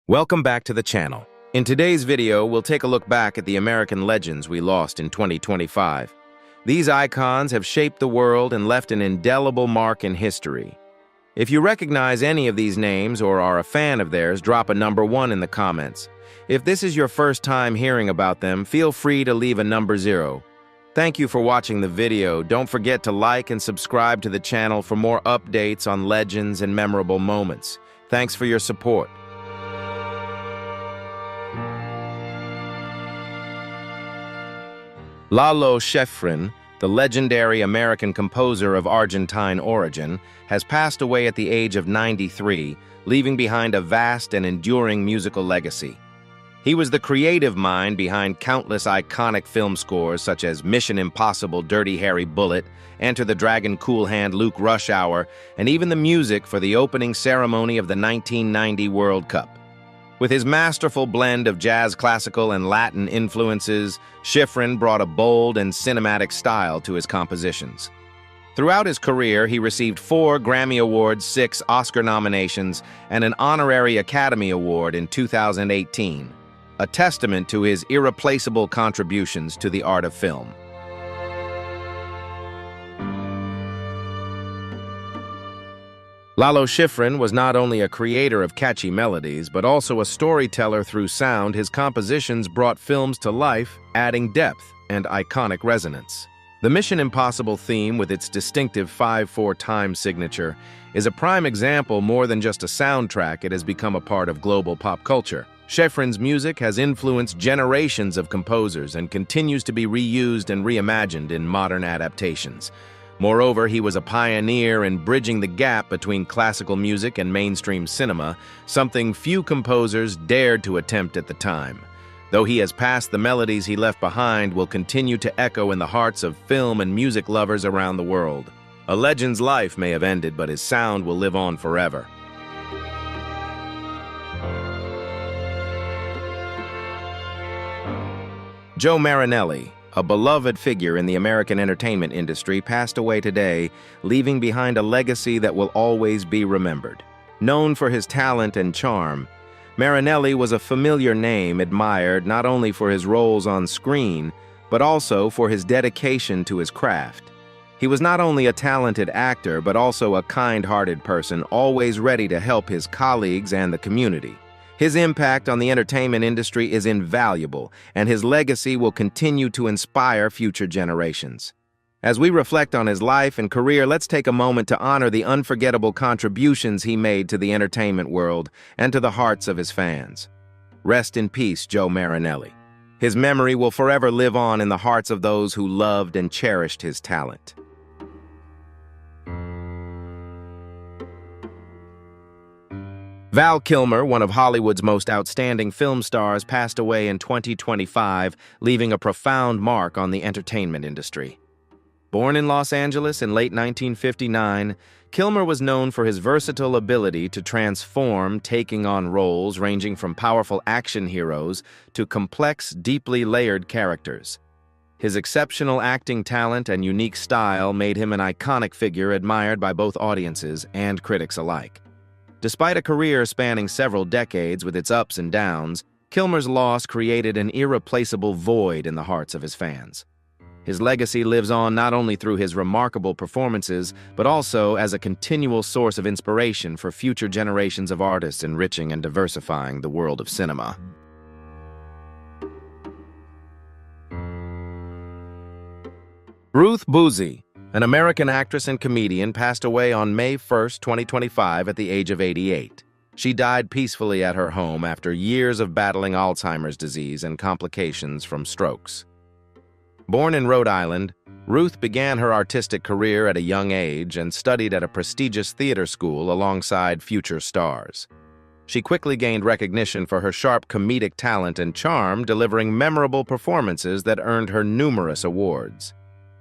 Welcome back to the channel. In today's video, we'll take a look back at the American legends we lost in 2025. These icons have shaped the world and left an indelible mark in history. If you recognize any of these names or are a fan of theirs, drop a number 1 in the comments. If this is your first time hearing about them, feel free to leave a number 0. Thank you for watching the video. Don't forget to like and subscribe to the channel for more updates on legends and memorable moments. Thanks for your support. Lalo Schifrin, the legendary American composer of Argentine origin, has passed away at the age of 93, leaving behind a vast and enduring musical legacy. He was the creative mind behind countless iconic film scores such as Mission Impossible Dirty Harry Bullet, Enter the Dragon Cool Hand Luke Rush Hour, and even the music for the opening ceremony of the 1990 World Cup. With his masterful blend of jazz, classical, and Latin influences, Schifrin brought a bold and cinematic style to his compositions. Throughout his career, he received 4 Grammy Awards, 6 Oscar nominations, and an honorary Academy Award in 2018, a testament to his irreplaceable contributions to the art of film. Lalo Schifrin was not only a creator of catchy melodies, but also a storyteller through sound. His compositions brought films to life, adding depth and iconic resonance. The Mission Impossible theme, with its distinctive 5/4 time signature, is a prime example. More than just a soundtrack, it has become a part of global pop culture. Schifrin's music has influenced generations of composers and continues to be reused and reimagined in modern adaptations. Moreover, he was a pioneer in bridging the gap between classical music and mainstream cinema, something few composers dared to attempt at the time. Though he has passed, the melodies he left behind will continue to echo in the hearts of film and music lovers around the world. A legend's life may have ended, but his sound will live on forever. Joe Marinelli, a beloved figure in the American entertainment industry, passed away today, leaving behind a legacy that will always be remembered. Known for his talent and charm, Marinelli was a familiar name admired not only for his roles on screen, but also for his dedication to his craft. He was not only a talented actor, but also a kind-hearted person, always ready to help his colleagues and the community. His impact on the entertainment industry is invaluable, and his legacy will continue to inspire future generations. As we reflect on his life and career, let's take a moment to honor the unforgettable contributions he made to the entertainment world and to the hearts of his fans. Rest in peace, Joe Marinelli. His memory will forever live on in the hearts of those who loved and cherished his talent. Val Kilmer, one of Hollywood's most outstanding film stars, passed away in 2025, leaving a profound mark on the entertainment industry. Born in Los Angeles in late 1959, Kilmer was known for his versatile ability to transform, taking on roles ranging from powerful action heroes to complex, deeply layered characters. His exceptional acting talent and unique style made him an iconic figure admired by both audiences and critics alike. Despite a career spanning several decades with its ups and downs, Kilmer's loss created an irreplaceable void in the hearts of his fans. His legacy lives on not only through his remarkable performances, but also as a continual source of inspiration for future generations of artists, enriching and diversifying the world of cinema. Ruth Buzzi, an American actress and comedian, passed away on May 1, 2025 at the age of 88. She died peacefully at her home after years of battling Alzheimer's disease and complications from strokes. Born in Rhode Island, Ruth began her artistic career at a young age and studied at a prestigious theater school alongside future stars. She quickly gained recognition for her sharp comedic talent and charm, delivering memorable performances that earned her numerous awards.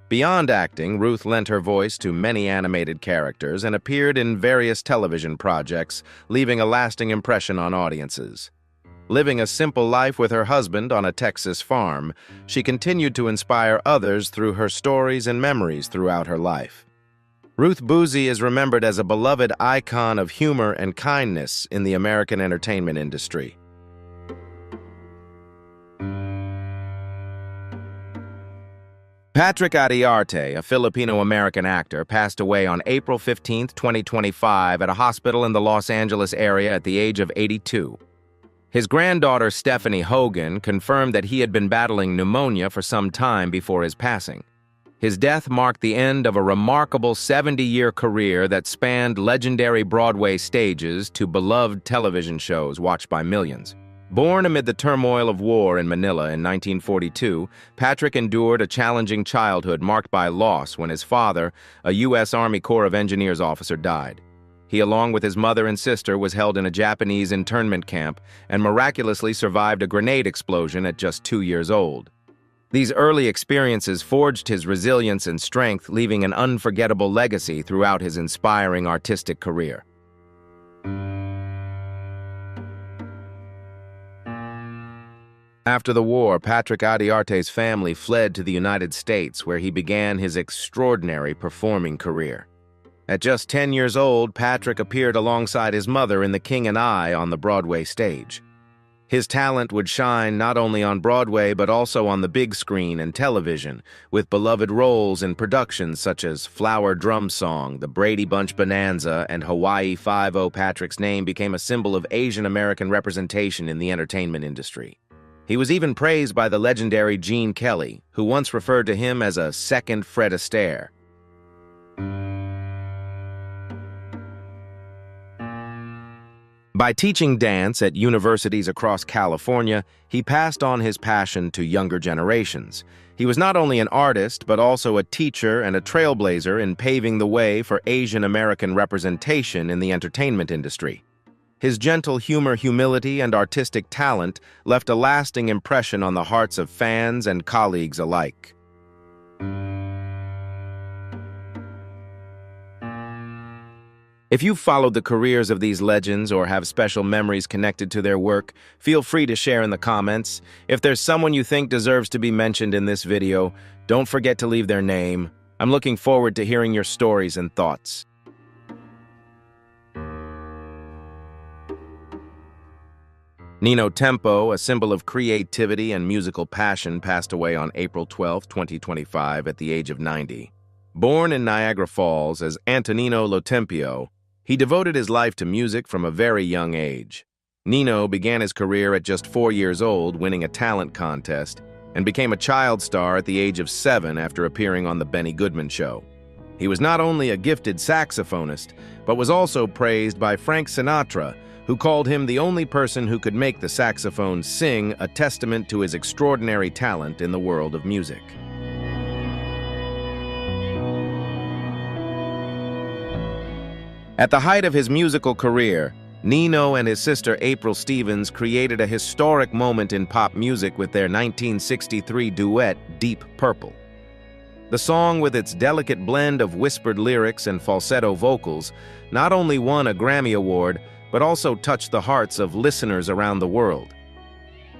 Beyond acting, Ruth lent her voice to many animated characters and appeared in various television projects, leaving a lasting impression on audiences. Living a simple life with her husband on a Texas farm, she continued to inspire others through her stories and memories throughout her life. Ruth Buzzi is remembered as a beloved icon of humor and kindness in the American entertainment industry. Patrick Adiarte, a Filipino-American actor, passed away on April 15, 2025 at a hospital in the Los Angeles area at the age of 82. His granddaughter, Stephanie Hogan, confirmed that he had been battling pneumonia for some time before his passing. His death marked the end of a remarkable 70-year career that spanned legendary Broadway stages to beloved television shows watched by millions. Born amid the turmoil of war in Manila in 1942, Patrick endured a challenging childhood marked by loss when his father, a U.S. Army Corps of Engineers officer, died. He, along with his mother and sister, was held in a Japanese internment camp and miraculously survived a grenade explosion at just 2 years old. These early experiences forged his resilience and strength, leaving an unforgettable legacy throughout his inspiring artistic career. After the war, Patrick Adiarte's family fled to the United States, where he began his extraordinary performing career. At just 10 years old, Patrick appeared alongside his mother in The King and I on the Broadway stage. His talent would shine not only on Broadway but also on the big screen and television, with beloved roles in productions such as Flower Drum Song, The Brady Bunch Bonanza, and Hawaii Five-0. Patrick's name became a symbol of Asian American representation in the entertainment industry. He was even praised by the legendary Gene Kelly, who once referred to him as a second Fred Astaire. By teaching dance at universities across California, he passed on his passion to younger generations. He was not only an artist, but also a teacher and a trailblazer in paving the way for Asian American representation in the entertainment industry. His gentle humor, humility, and artistic talent left a lasting impression on the hearts of fans and colleagues alike. If you've followed the careers of these legends or have special memories connected to their work, feel free to share in the comments. If there's someone you think deserves to be mentioned in this video, don't forget to leave their name. I'm looking forward to hearing your stories and thoughts. Nino Tempo, a symbol of creativity and musical passion, passed away on April 12, 2025 at the age of 90. Born in Niagara Falls as Antonino Lo Tempio, he devoted his life to music from a very young age. Nino began his career at just 4 years old, winning a talent contest, and became a child star at the age of 7 after appearing on The Benny Goodman Show. He was not only a gifted saxophonist, but was also praised by Frank Sinatra, who called him the only person who could make the saxophone sing, a testament to his extraordinary talent in the world of music. At the height of his musical career, Nino and his sister April Stevens created a historic moment in pop music with their 1963 duet, Deep Purple. The song, with its delicate blend of whispered lyrics and falsetto vocals, not only won a Grammy Award, but also touched the hearts of listeners around the world.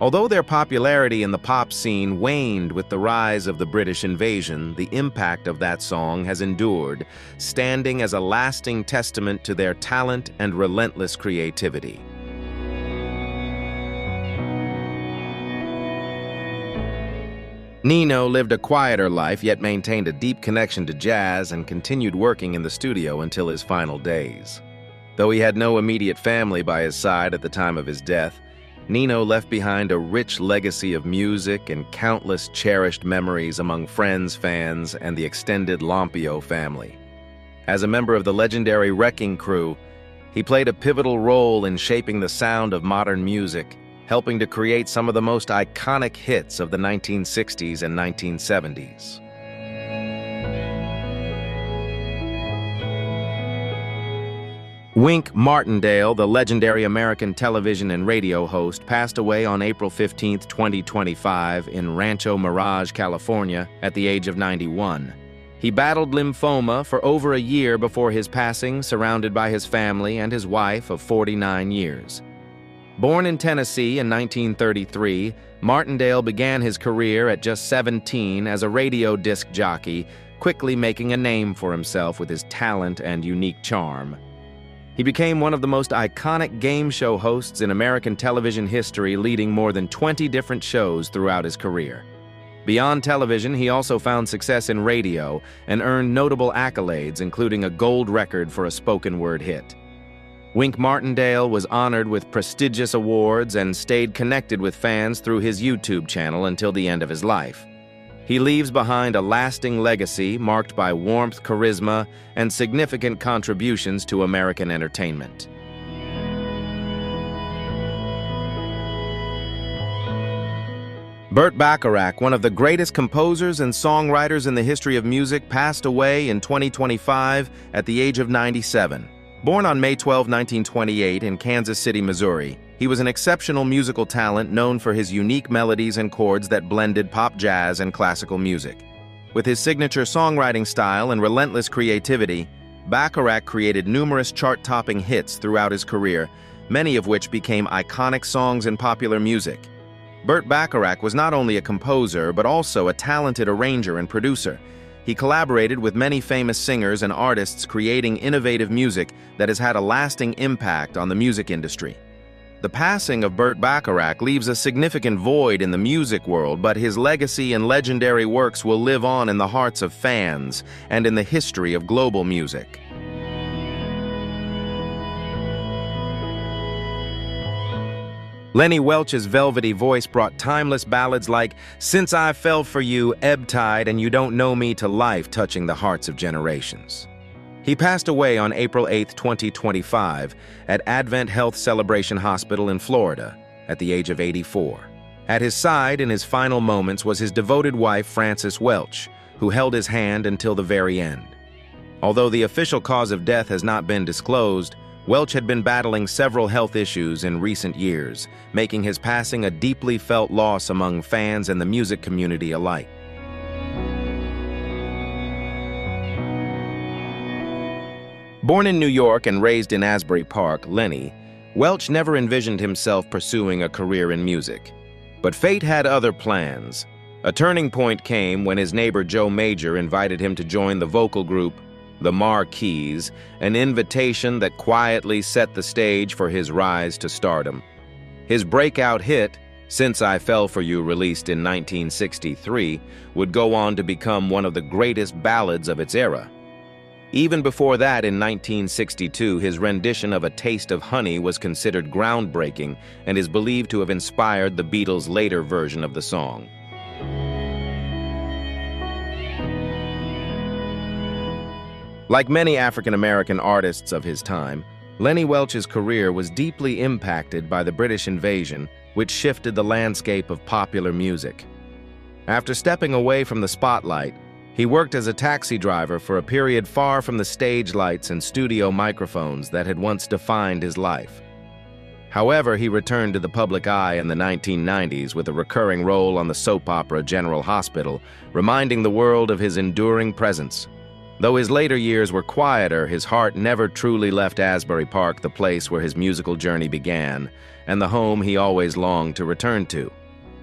Although their popularity in the pop scene waned with the rise of the British invasion, the impact of that song has endured, standing as a lasting testament to their talent and relentless creativity. Nino lived a quieter life, yet maintained a deep connection to jazz and continued working in the studio until his final days. Though he had no immediate family by his side at the time of his death, Nino left behind a rich legacy of music and countless cherished memories among friends, fans, and the extended Lompio family. As a member of the legendary Wrecking Crew, he played a pivotal role in shaping the sound of modern music, helping to create some of the most iconic hits of the 1960s and 1970s. Wink Martindale, the legendary American television and radio host, passed away on April 15, 2025 in Rancho Mirage, California, at the age of 91. He battled lymphoma for over a year before his passing, surrounded by his family and his wife of 49 years. Born in Tennessee in 1933, Martindale began his career at just 17 as a radio disc jockey, quickly making a name for himself with his talent and unique charm. He became one of the most iconic game show hosts in American television history, leading more than 20 different shows throughout his career. Beyond television, he also found success in radio and earned notable accolades, including a gold record for a spoken word hit. Wink Martindale was honored with prestigious awards and stayed connected with fans through his YouTube channel until the end of his life. He leaves behind a lasting legacy marked by warmth, charisma, and significant contributions to American entertainment. Burt Bacharach, one of the greatest composers and songwriters in the history of music, passed away in 2025 at the age of 97. Born on May 12, 1928 in Kansas City, Missouri, he was an exceptional musical talent known for his unique melodies and chords that blended pop, jazz, and classical music. With his signature songwriting style and relentless creativity, Bacharach created numerous chart-topping hits throughout his career, many of which became iconic songs in popular music. Burt Bacharach was not only a composer, but also a talented arranger and producer. He collaborated with many famous singers and artists, creating innovative music that has had a lasting impact on the music industry. The passing of Burt Bacharach leaves a significant void in the music world, but his legacy and legendary works will live on in the hearts of fans and in the history of global music. Lenny Welch's velvety voice brought timeless ballads like "Since I Fell for You," "Ebb Tide," and "You Don't Know Me" to life, touching the hearts of generations. He passed away on April 8, 2025, at Advent Health Celebration Hospital in Florida, at the age of 84. At his side in his final moments was his devoted wife, Frances Welch, who held his hand until the very end. Although the official cause of death has not been disclosed, Welch had been battling several health issues in recent years, making his passing a deeply felt loss among fans and the music community alike. Born in New York and raised in Asbury Park, Lenny Welch never envisioned himself pursuing a career in music. But fate had other plans. A turning point came when his neighbor Joe Major invited him to join the vocal group The Marquis, an invitation that quietly set the stage for his rise to stardom. His breakout hit, "Since I Fell for You," released in 1963, would go on to become one of the greatest ballads of its era. Even before that, in 1962, his rendition of "A Taste of Honey" was considered groundbreaking and is believed to have inspired the Beatles' later version of the song. Like many African-American artists of his time, Lenny Welch's career was deeply impacted by the British invasion, which shifted the landscape of popular music. After stepping away from the spotlight, he worked as a taxi driver for a period far from the stage lights and studio microphones that had once defined his life. However, he returned to the public eye in the 1990s with a recurring role on the soap opera General Hospital, reminding the world of his enduring presence. Though his later years were quieter, his heart never truly left Asbury Park, the place where his musical journey began, and the home he always longed to return to.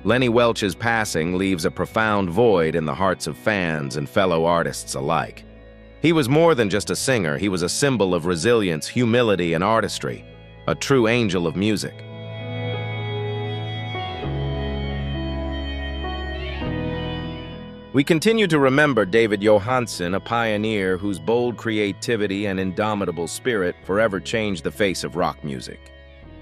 Lenny Welch's passing leaves a profound void in the hearts of fans and fellow artists alike. He was more than just a singer, he was a symbol of resilience, humility, and artistry, a true angel of music. We continue to remember David Johansen, a pioneer whose bold creativity and indomitable spirit forever changed the face of rock music.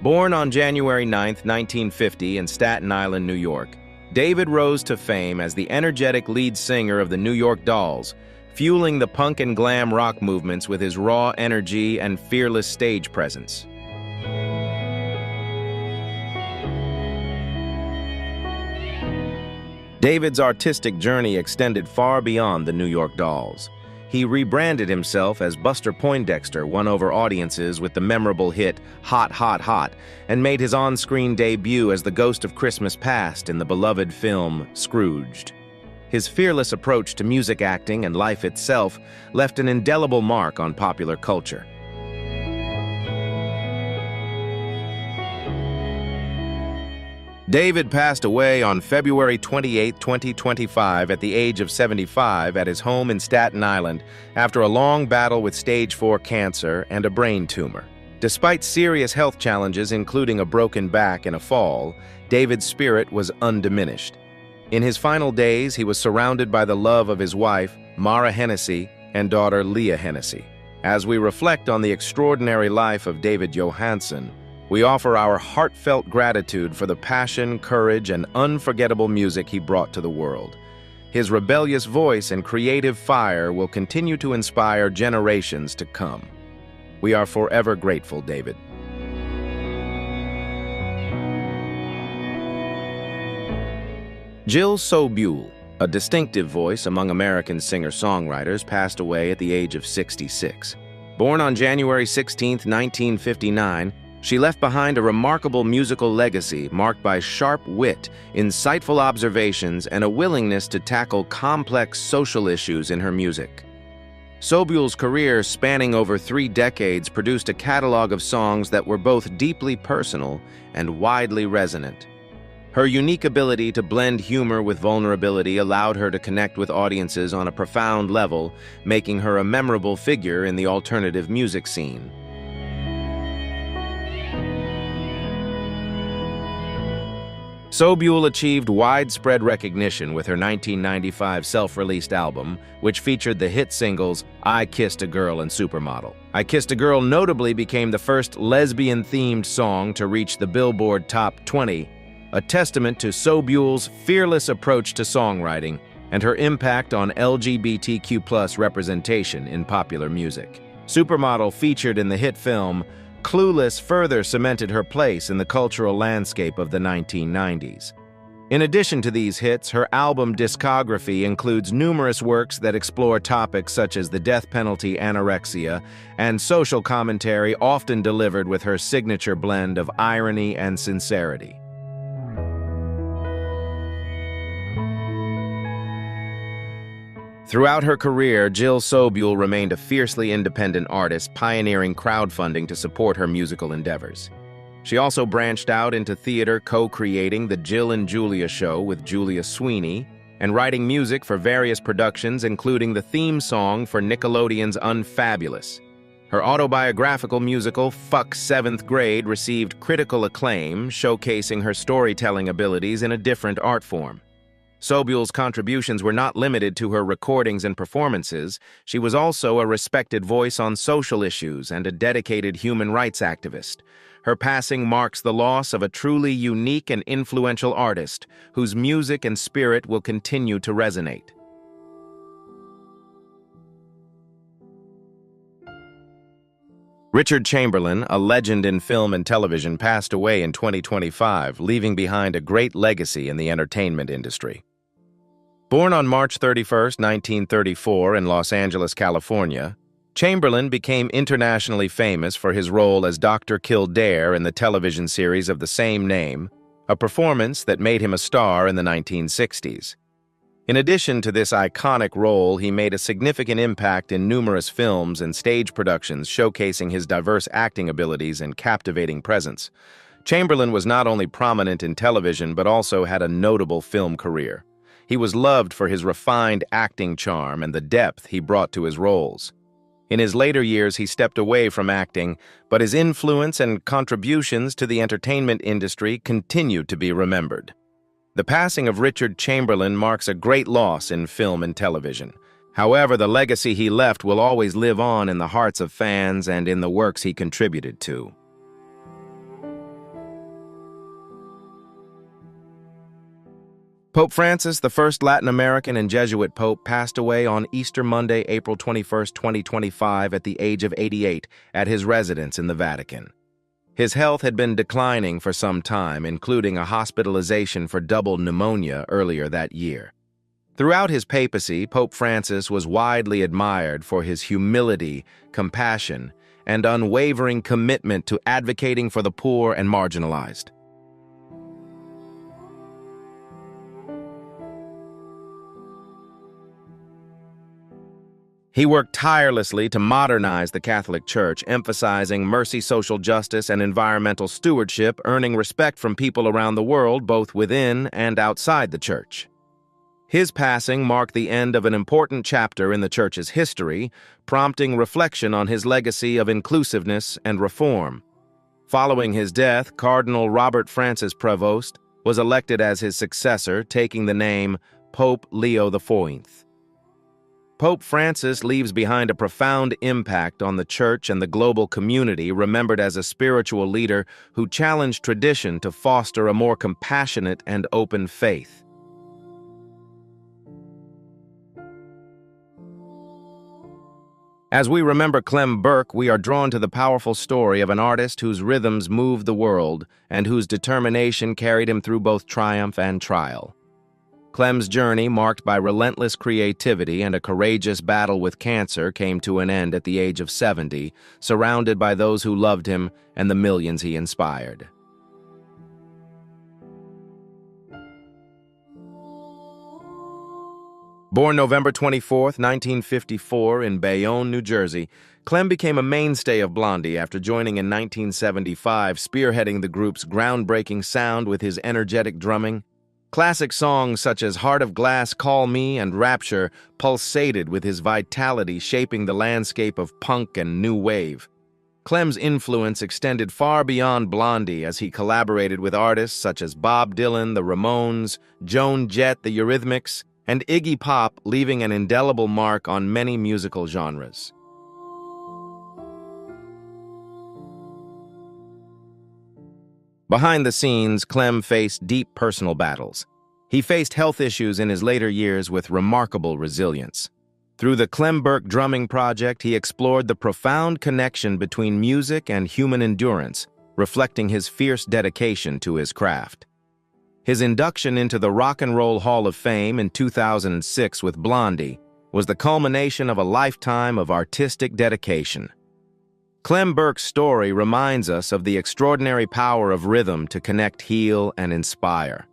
Born on January 9, 1950 in Staten Island, New York, David rose to fame as the energetic lead singer of the New York Dolls, fueling the punk and glam rock movements with his raw energy and fearless stage presence. David's artistic journey extended far beyond the New York Dolls. He rebranded himself as Buster Poindexter, won over audiences with the memorable hit Hot, Hot, Hot, and made his on-screen debut as the Ghost of Christmas Past in the beloved film Scrooged. His fearless approach to music acting and life itself left an indelible mark on popular culture. David passed away on February 28, 2025 at the age of 75 at his home in Staten Island after a long battle with stage 4 cancer and a brain tumor. Despite serious health challenges including a broken back and a fall, David's spirit was undiminished. In his final days, he was surrounded by the love of his wife, Mara Hennessy, and daughter Leah Hennessy. As we reflect on the extraordinary life of David Johansen, we offer our heartfelt gratitude for the passion, courage, and unforgettable music he brought to the world. His rebellious voice and creative fire will continue to inspire generations to come. We are forever grateful, David. Jill Sobule, a distinctive voice among American singer-songwriters, passed away at the age of 66. Born on January 16, 1959, she left behind a remarkable musical legacy marked by sharp wit, insightful observations, and a willingness to tackle complex social issues in her music. Sobule's career, spanning over 3 decades, produced a catalog of songs that were both deeply personal and widely resonant. Her unique ability to blend humor with vulnerability allowed her to connect with audiences on a profound level, making her a memorable figure in the alternative music scene. Sobule achieved widespread recognition with her 1995 self-released album, which featured the hit singles I Kissed a Girl and Supermodel. I Kissed a Girl notably became the first lesbian-themed song to reach the Billboard Top 20, a testament to Sobule's fearless approach to songwriting and her impact on LGBTQ+ representation in popular music. Supermodel, featured in the hit film Clueless, further cemented her place in the cultural landscape of the 1990s. In addition to these hits, her album discography includes numerous works that explore topics such as the death penalty, anorexia, and social commentary, often delivered with her signature blend of irony and sincerity. Throughout her career, Jill Sobule remained a fiercely independent artist, pioneering crowdfunding to support her musical endeavors. She also branched out into theater, co-creating The Jill and Julia Show with Julia Sweeney, and writing music for various productions, including the theme song for Nickelodeon's Unfabulous. Her autobiographical musical, Fuck 7th Grade, received critical acclaim, showcasing her storytelling abilities in a different art form. Sobule's contributions were not limited to her recordings and performances. She was also a respected voice on social issues and a dedicated human rights activist. Her passing marks the loss of a truly unique and influential artist, whose music and spirit will continue to resonate. Richard Chamberlain, a legend in film and television, passed away in 2025, leaving behind a great legacy in the entertainment industry. Born on March 31, 1934 in Los Angeles, California, Chamberlain became internationally famous for his role as Dr. Kildare in the television series of the same name, a performance that made him a star in the 1960s. In addition to this iconic role, he made a significant impact in numerous films and stage productions, showcasing his diverse acting abilities and captivating presence. Chamberlain was not only prominent in television but also had a notable film career. He was loved for his refined acting charm and the depth he brought to his roles. In his later years, he stepped away from acting, but his influence and contributions to the entertainment industry continued to be remembered. The passing of Richard Chamberlain marks a great loss in film and television. However, the legacy he left will always live on in the hearts of fans and in the works he contributed to. Pope Francis, the first Latin American and Jesuit pope, passed away on Easter Monday, April 21, 2025, at the age of 88 at his residence in the Vatican. His health had been declining for some time, including a hospitalization for double pneumonia earlier that year. Throughout his papacy, Pope Francis was widely admired for his humility, compassion, and unwavering commitment to advocating for the poor and marginalized. He worked tirelessly to modernize the Catholic Church, emphasizing mercy, social justice, and environmental stewardship, earning respect from people around the world, both within and outside the Church. His passing marked the end of an important chapter in the Church's history, prompting reflection on his legacy of inclusiveness and reform. Following his death, Cardinal Robert Francis Prevost was elected as his successor, taking the name Pope Leo XIV. Pope Francis leaves behind a profound impact on the Church and the global community, remembered as a spiritual leader who challenged tradition to foster a more compassionate and open faith. As we remember Clem Burke, we are drawn to the powerful story of an artist whose rhythms moved the world and whose determination carried him through both triumph and trial. Clem's journey, marked by relentless creativity and a courageous battle with cancer, came to an end at the age of 70, surrounded by those who loved him and the millions he inspired. Born November 24, 1954, in Bayonne, New Jersey, Clem became a mainstay of Blondie after joining in 1975, spearheading the group's groundbreaking sound with his energetic drumming. Classic songs such as Heart of Glass, Call Me, and Rapture pulsated with his vitality, shaping the landscape of punk and new wave. Clem's influence extended far beyond Blondie as he collaborated with artists such as Bob Dylan, the Ramones, Joan Jett, the Eurythmics, and Iggy Pop, leaving an indelible mark on many musical genres. Behind the scenes, Clem faced deep personal battles. He faced health issues in his later years with remarkable resilience. Through the Clem Burke Drumming Project, he explored the profound connection between music and human endurance, reflecting his fierce dedication to his craft. His induction into the Rock and Roll Hall of Fame in 2006 with Blondie was the culmination of a lifetime of artistic dedication. Clem Burke's story reminds us of the extraordinary power of rhythm to connect, heal, and inspire.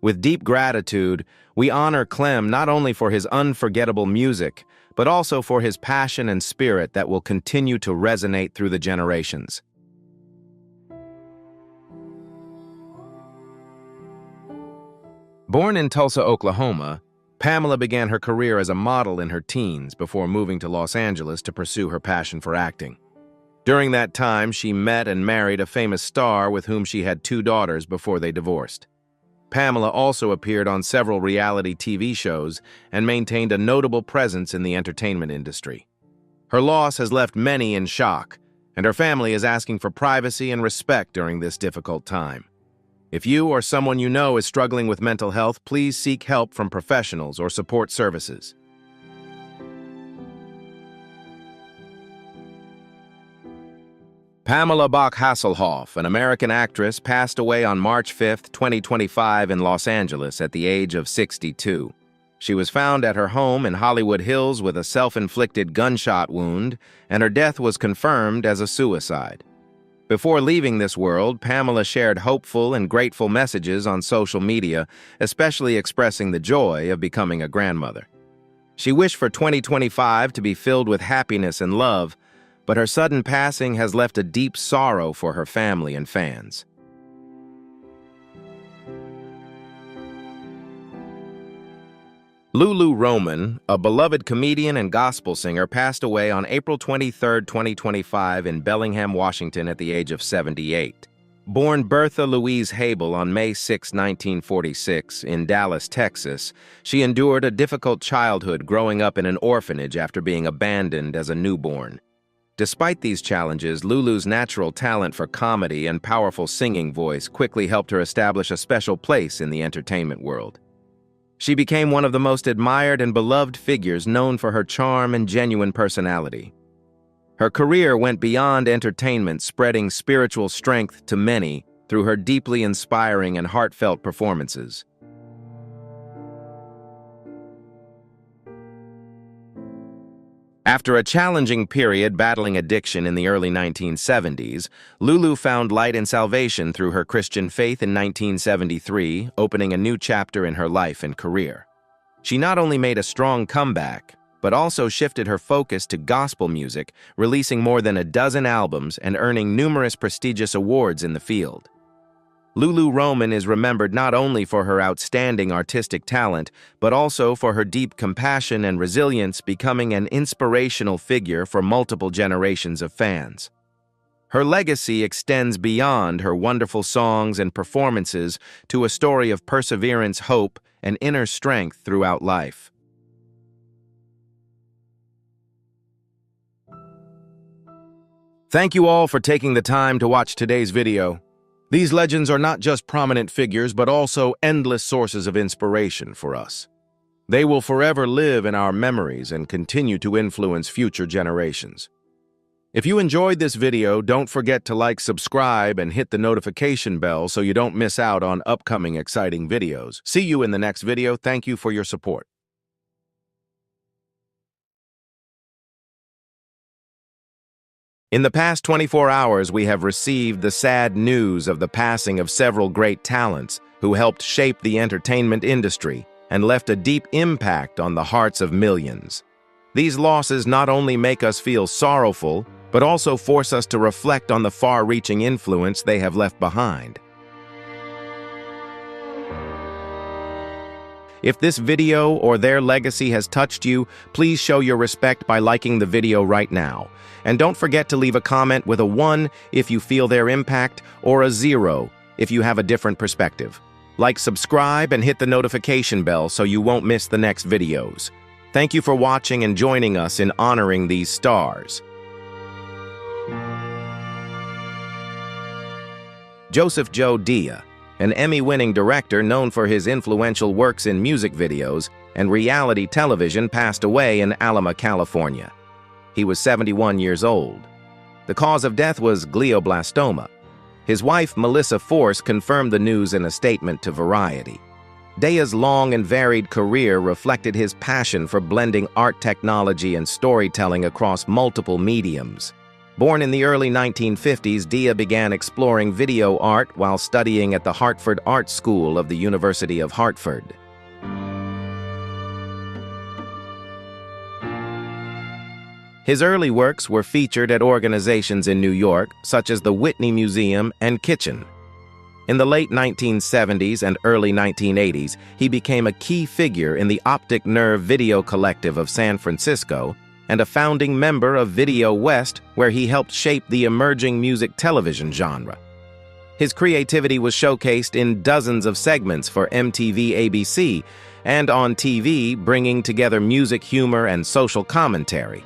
With deep gratitude, we honor Clem not only for his unforgettable music, but also for his passion and spirit that will continue to resonate through the generations. Born in Tulsa, Oklahoma, Pamela began her career as a model in her teens before moving to Los Angeles to pursue her passion for acting. During that time, she met and married a famous star with whom she had 2 daughters before they divorced. Pamela also appeared on several reality TV shows and maintained a notable presence in the entertainment industry. Her loss has left many in shock, and her family is asking for privacy and respect during this difficult time. If you or someone you know is struggling with mental health, please seek help from professionals or support services. Pamela Bach Hasselhoff, an American actress, passed away on March 5, 2025 in Los Angeles at the age of 62. She was found at her home in Hollywood Hills with a self-inflicted gunshot wound, and her death was confirmed as a suicide. Before leaving this world, Pamela shared hopeful and grateful messages on social media, especially expressing the joy of becoming a grandmother. She wished for 2025 to be filled with happiness and love, but her sudden passing has left a deep sorrow for her family and fans. Lulu Roman, a beloved comedian and gospel singer, passed away on April 23, 2025 in Bellingham, Washington at the age of 78. Born Bertha Louise Habel on May 6, 1946, in Dallas, Texas, she endured a difficult childhood growing up in an orphanage after being abandoned as a newborn. Despite these challenges, Lulu's natural talent for comedy and powerful singing voice quickly helped her establish a special place in the entertainment world. She became one of the most admired and beloved figures, known for her charm and genuine personality. Her career went beyond entertainment, spreading spiritual strength to many through her deeply inspiring and heartfelt performances. After a challenging period battling addiction in the early 1970s, Lulu found light and salvation through her Christian faith in 1973, opening a new chapter in her life and career. She not only made a strong comeback, but also shifted her focus to gospel music, releasing more than a dozen albums and earning numerous prestigious awards in the field. Lulu Roman is remembered not only for her outstanding artistic talent, but also for her deep compassion and resilience, becoming an inspirational figure for multiple generations of fans. Her legacy extends beyond her wonderful songs and performances to a story of perseverance, hope, and inner strength throughout life. Thank you all for taking the time to watch today's video. These legends are not just prominent figures, but also endless sources of inspiration for us. They will forever live in our memories and continue to influence future generations. If you enjoyed this video, don't forget to like, subscribe, and hit the notification bell so you don't miss out on upcoming exciting videos. See you in the next video. Thank you for your support. In the past 24 hours, we have received the sad news of the passing of several great talents who helped shape the entertainment industry and left a deep impact on the hearts of millions. These losses not only make us feel sorrowful, but also force us to reflect on the far-reaching influence they have left behind. If this video or their legacy has touched you, please show your respect by liking the video right now. And don't forget to leave a comment with a 1 if you feel their impact, or a 0 if you have a different perspective. Like, subscribe, and hit the notification bell so you won't miss the next videos. Thank you for watching and joining us in honoring these stars. Joseph Joe Dia, an Emmy-winning director known for his influential works in music videos and reality television, passed away in Alma, California. He was 71 years old. The cause of death was glioblastoma. His wife, Melissa Force, confirmed the news in a statement to Variety. Dia's long and varied career reflected his passion for blending art technology and storytelling across multiple mediums. Born in the early 1950s, Dia began exploring video art while studying at the Hartford Art School of the University of Hartford. His early works were featured at organizations in New York, such as the Whitney Museum and Kitchen. In the late 1970s and early 1980s, he became a key figure in the Optic Nerve Video Collective of San Francisco and a founding member of Video West, where he helped shape the emerging music television genre. His creativity was showcased in dozens of segments for MTV ABC and on TV, bringing together music, humor, and social commentary.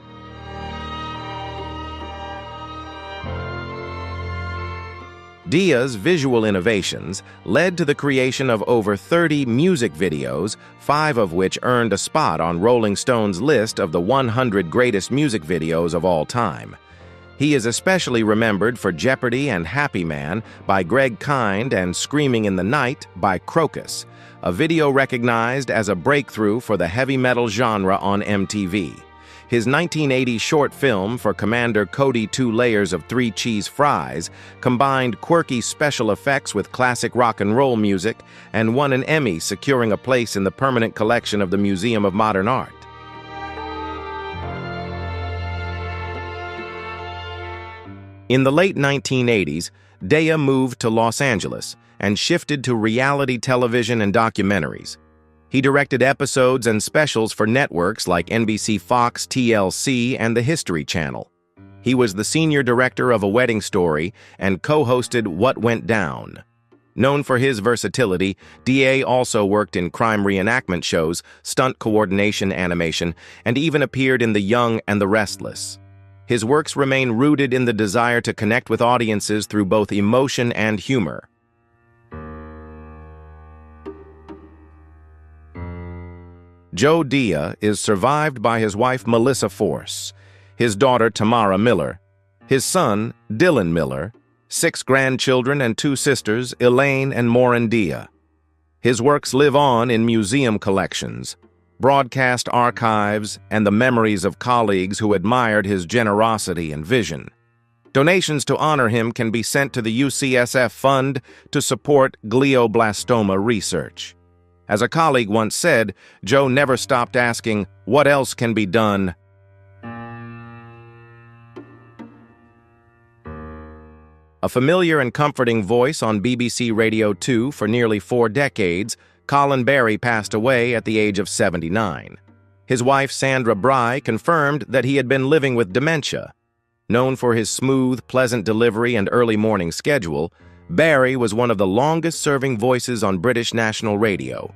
Dia's visual innovations led to the creation of over 30 music videos, 5 of which earned a spot on Rolling Stone's list of the 100 greatest music videos of all time. He is especially remembered for Jeopardy and Happy Man by Greg Kind and Screaming in the Night by Crocus, a video recognized as a breakthrough for the heavy metal genre on MTV. His 1980 short film for Commander Cody 2 Layers of 3 Cheese Fries combined quirky special effects with classic rock and roll music and won an Emmy, securing a place in the permanent collection of the Museum of Modern Art. In the late 1980s, Dia moved to Los Angeles and shifted to reality television and documentaries. He directed episodes and specials for networks like NBC, Fox, TLC, and the History Channel. He was the senior director of A Wedding Story and co-hosted What Went Down. Known for his versatility, Dia also worked in crime reenactment shows, stunt coordination animation, and even appeared in The Young and the Restless. His works remain rooted in the desire to connect with audiences through both emotion and humor. Joe Dia is survived by his wife Melissa Force, his daughter Tamara Miller, his son Dylan Miller, 6 grandchildren and 2 sisters, Elaine and Maureen Dia. His works live on in museum collections, broadcast archives, and the memories of colleagues who admired his generosity and vision. Donations to honor him can be sent to the UCSF Fund to support glioblastoma research. As a colleague once said, Joe never stopped asking, "What else can be done?" A familiar and comforting voice on BBC Radio 2 for nearly 4 decades, Colin Berry passed away at the age of 79. His wife, Sandra Bry, confirmed that he had been living with dementia. Known for his smooth, pleasant delivery and early morning schedule, Berry was one of the longest-serving voices on British national radio.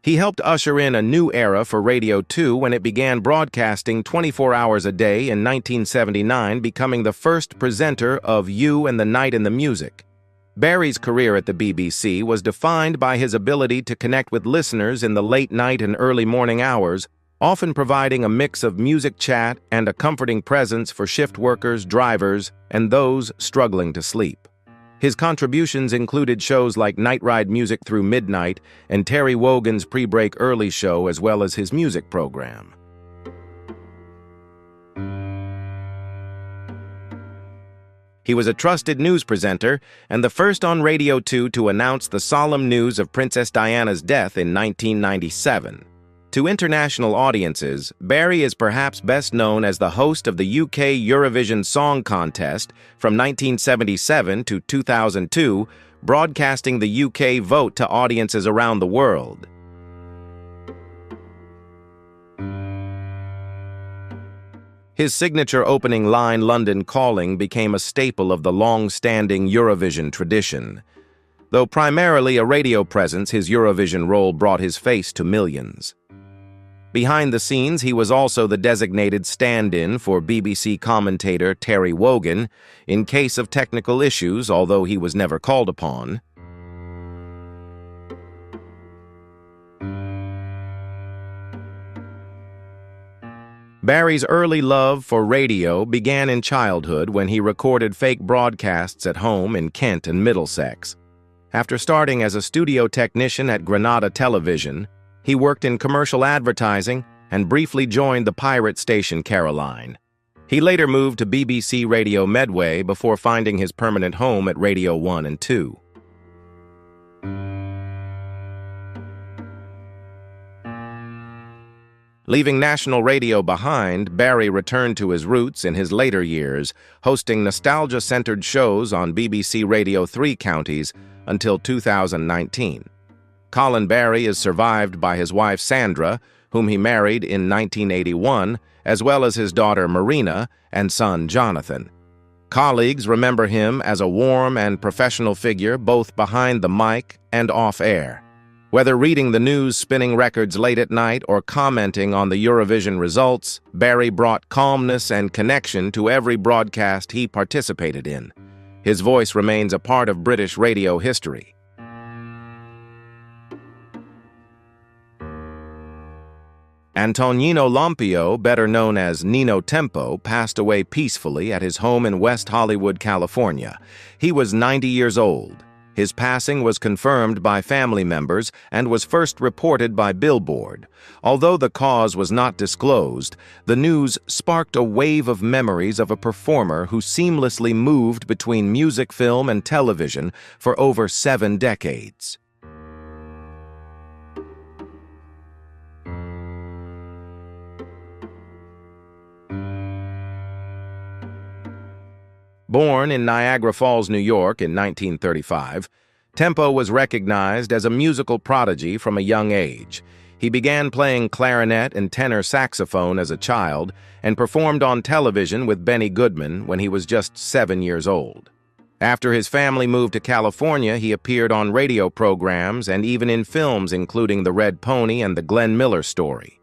He helped usher in a new era for Radio 2 when it began broadcasting 24 hours a day in 1979, becoming the first presenter of You and the Night in the Music. Berry's career at the BBC was defined by his ability to connect with listeners in the late night and early morning hours, often providing a mix of music chat and a comforting presence for shift workers, drivers, and those struggling to sleep. His contributions included shows like Night Ride Music Through Midnight and Terry Wogan's Pre-Break Early Show, as well as his music program. He was a trusted news presenter and the first on Radio 2 to announce the solemn news of Princess Diana's death in 1997. To international audiences, Berry is perhaps best known as the host of the UK Eurovision Song Contest from 1977 to 2002, broadcasting the UK vote to audiences around the world. His signature opening line, "London Calling," became a staple of the long-standing Eurovision tradition. Though primarily a radio presence, his Eurovision role brought his face to millions. Behind the scenes, he was also the designated stand-in for BBC commentator Terry Wogan in case of technical issues, although he was never called upon. Berry's early love for radio began in childhood when he recorded fake broadcasts at home in Kent and Middlesex. After starting as a studio technician at Granada Television, he worked in commercial advertising and briefly joined the pirate station Caroline. He later moved to BBC Radio Medway before finding his permanent home at Radio 1 and 2. Leaving national radio behind, Berry returned to his roots in his later years, hosting nostalgia-centered shows on BBC Radio 3 counties until 2019. Colin Berry is survived by his wife Sandra, whom he married in 1981, as well as his daughter Marina and son Jonathan. Colleagues remember him as a warm and professional figure both behind the mic and off-air. Whether reading the news, spinning records late at night, or commenting on the Eurovision results, Berry brought calmness and connection to every broadcast he participated in. His voice remains a part of British radio history. Antonino Lampio, better known as Nino Tempo, passed away peacefully at his home in West Hollywood, California. He was 90 years old. His passing was confirmed by family members and was first reported by Billboard. Although the cause was not disclosed, the news sparked a wave of memories of a performer who seamlessly moved between music, film, and television for over 7 decades. Born in Niagara Falls, New York in 1935, Tempo was recognized as a musical prodigy from a young age. He began playing clarinet and tenor saxophone as a child and performed on television with Benny Goodman when he was just 7 years old. After his family moved to California, he appeared on radio programs and even in films including The Red Pony and The Glenn Miller Story.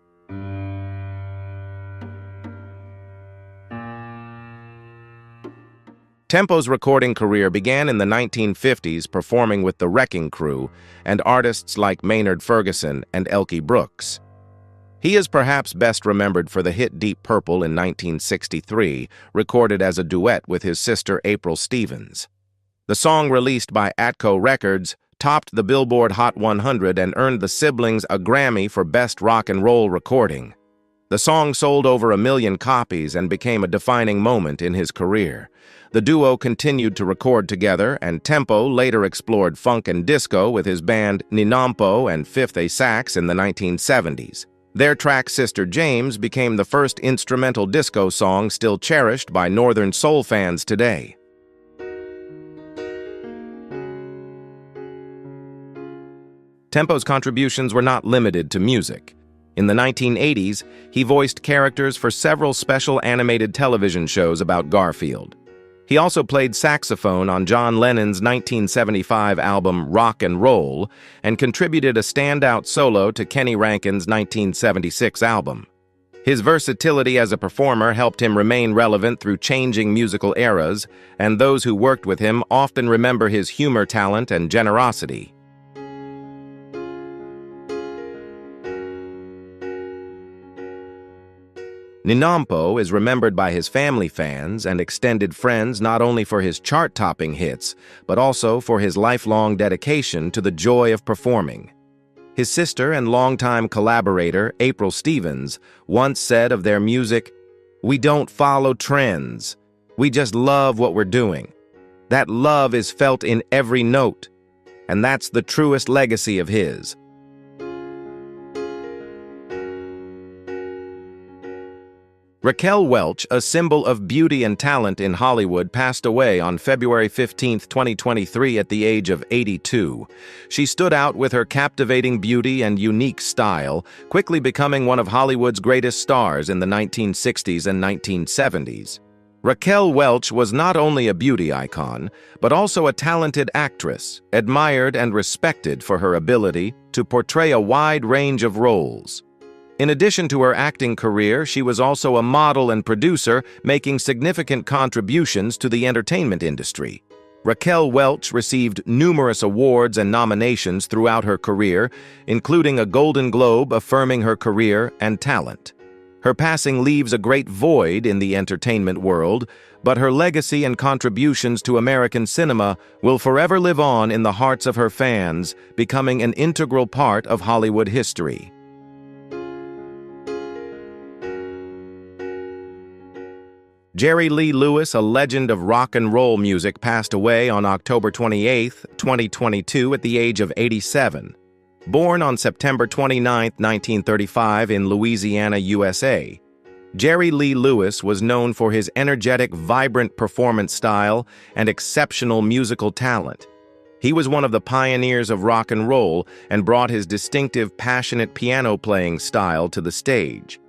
Tempo's recording career began in the 1950s performing with the Wrecking Crew and artists like Maynard Ferguson and Elkie Brooks. He is perhaps best remembered for the hit Deep Purple in 1963, recorded as a duet with his sister April Stevens. The song, released by Atco Records, topped the Billboard Hot 100 and earned the siblings a Grammy for Best Rock and Roll Recording. The song sold over 1 million copies and became a defining moment in his career. The duo continued to record together, and Tempo later explored funk and disco with his band Nino and Fifth A Sax in the 1970s. Their track Sister James became the first instrumental disco song still cherished by Northern soul fans today. Tempo's contributions were not limited to music. In the 1980s, he voiced characters for several special animated television shows about Garfield. He also played saxophone on John Lennon's 1975 album Rock and Roll and contributed a standout solo to Kenny Rankin's 1976 album. His versatility as a performer helped him remain relevant through changing musical eras, and those who worked with him often remember his humor talent and generosity. Nino is remembered by his family fans and extended friends not only for his chart-topping hits, but also for his lifelong dedication to the joy of performing. His sister and longtime collaborator, April Stevens, once said of their music, "We don't follow trends. We just love what we're doing. That love is felt in every note, and that's the truest legacy of his." Raquel Welch, a symbol of beauty and talent in Hollywood, passed away on February 15, 2023 at the age of 82. She stood out with her captivating beauty and unique style, quickly becoming one of Hollywood's greatest stars in the 1960s and 1970s. Raquel Welch was not only a beauty icon, but also a talented actress, admired and respected for her ability to portray a wide range of roles. In addition to her acting career, she was also a model and producer, making significant contributions to the entertainment industry. Raquel Welch received numerous awards and nominations throughout her career, including a Golden Globe affirming her career and talent. Her passing leaves a great void in the entertainment world, but her legacy and contributions to American cinema will forever live on in the hearts of her fans, becoming an integral part of Hollywood history. Jerry Lee Lewis, a legend of rock and roll music, passed away on October 28, 2022 at the age of 87. Born on September 29, 1935 in Louisiana, USA, Jerry Lee Lewis was known for his energetic, vibrant performance style and exceptional musical talent. He was one of the pioneers of rock and roll and brought his distinctive, passionate piano-playing style to the stage.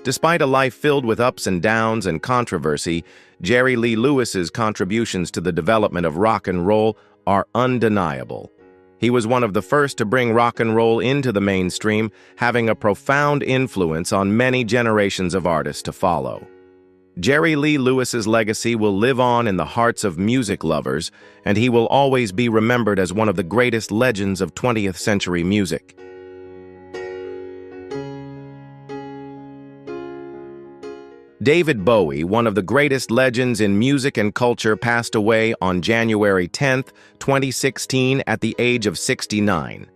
Despite a life filled with ups and downs and controversy, Jerry Lee Lewis's contributions to the development of rock and roll are undeniable. He was one of the first to bring rock and roll into the mainstream, having a profound influence on many generations of artists to follow. Jerry Lee Lewis's legacy will live on in the hearts of music lovers, and he will always be remembered as one of the greatest legends of 20th century music. David Bowie, one of the greatest legends in music and culture, passed away on January 10, 2016 at the age of 69.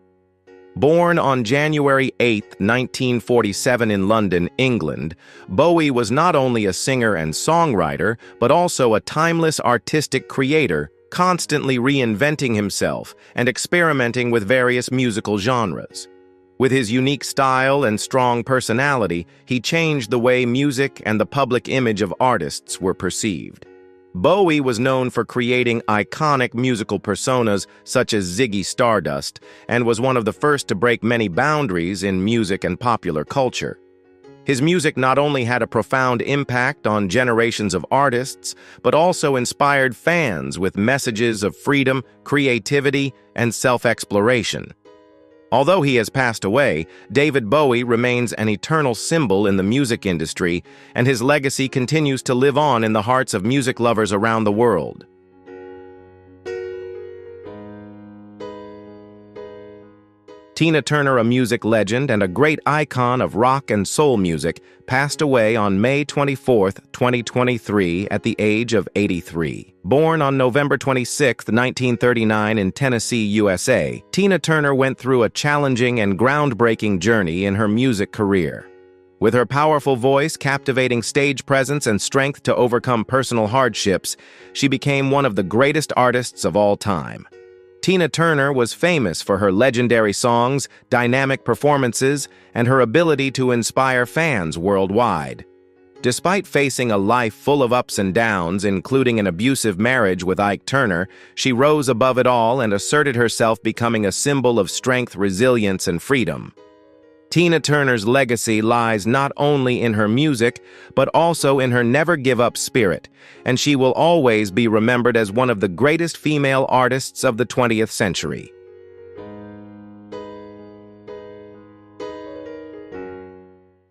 Born on January 8, 1947 in London, England, Bowie was not only a singer and songwriter, but also a timeless artistic creator, constantly reinventing himself and experimenting with various musical genres. With his unique style and strong personality, he changed the way music and the public image of artists were perceived. Bowie was known for creating iconic musical personas such as Ziggy Stardust, and was one of the first to break many boundaries in music and popular culture. His music not only had a profound impact on generations of artists, but also inspired fans with messages of freedom, creativity, and self-exploration. Although he has passed away, David Bowie remains an eternal symbol in the music industry, and his legacy continues to live on in the hearts of music lovers around the world. Tina Turner, a music legend and a great icon of rock and soul music, passed away on May 24, 2023 at the age of 83. Born on November 26, 1939 in Tennessee, USA, Tina Turner went through a challenging and groundbreaking journey in her music career. With her powerful voice, captivating stage presence, and strength to overcome personal hardships, she became one of the greatest artists of all time. Tina Turner was famous for her legendary songs, dynamic performances, and her ability to inspire fans worldwide. Despite facing a life full of ups and downs, including an abusive marriage with Ike Turner, she rose above it all and asserted herself, becoming a symbol of strength, resilience, and freedom. Tina Turner's legacy lies not only in her music, but also in her never-give-up spirit, and she will always be remembered as one of the greatest female artists of the 20th century.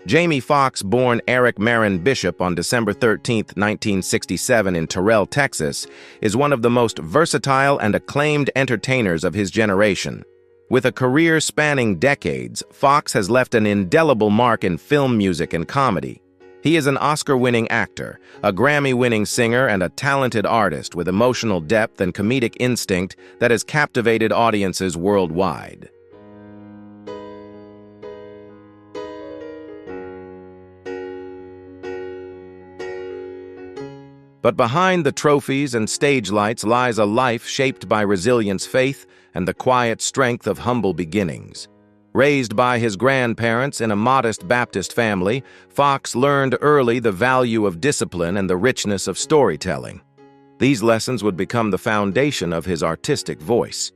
Jamie Foxx, born Eric Marin Bishop on December 13, 1967 in Terrell, Texas, is one of the most versatile and acclaimed entertainers of his generation. With a career spanning decades, Foxx has left an indelible mark in film music and comedy. He is an Oscar-winning actor, a Grammy-winning singer, and a talented artist with emotional depth and comedic instinct that has captivated audiences worldwide. But behind the trophies and stage lights lies a life shaped by resilience, faith, and the quiet strength of humble beginnings. Raised by his grandparents in a modest Baptist family, Foxx learned early the value of discipline and the richness of storytelling. These lessons would become the foundation of his artistic voice.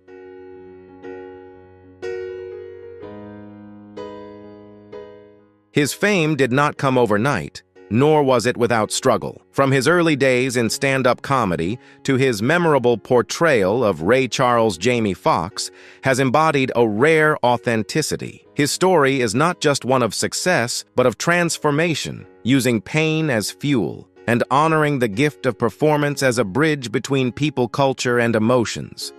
His fame did not come overnight, nor was it without struggle. From his early days in stand-up comedy to his memorable portrayal of Ray Charles, Jamie Foxx has embodied a rare authenticity. His story is not just one of success, but of transformation, using pain as fuel and honoring the gift of performance as a bridge between people, culture, and emotions.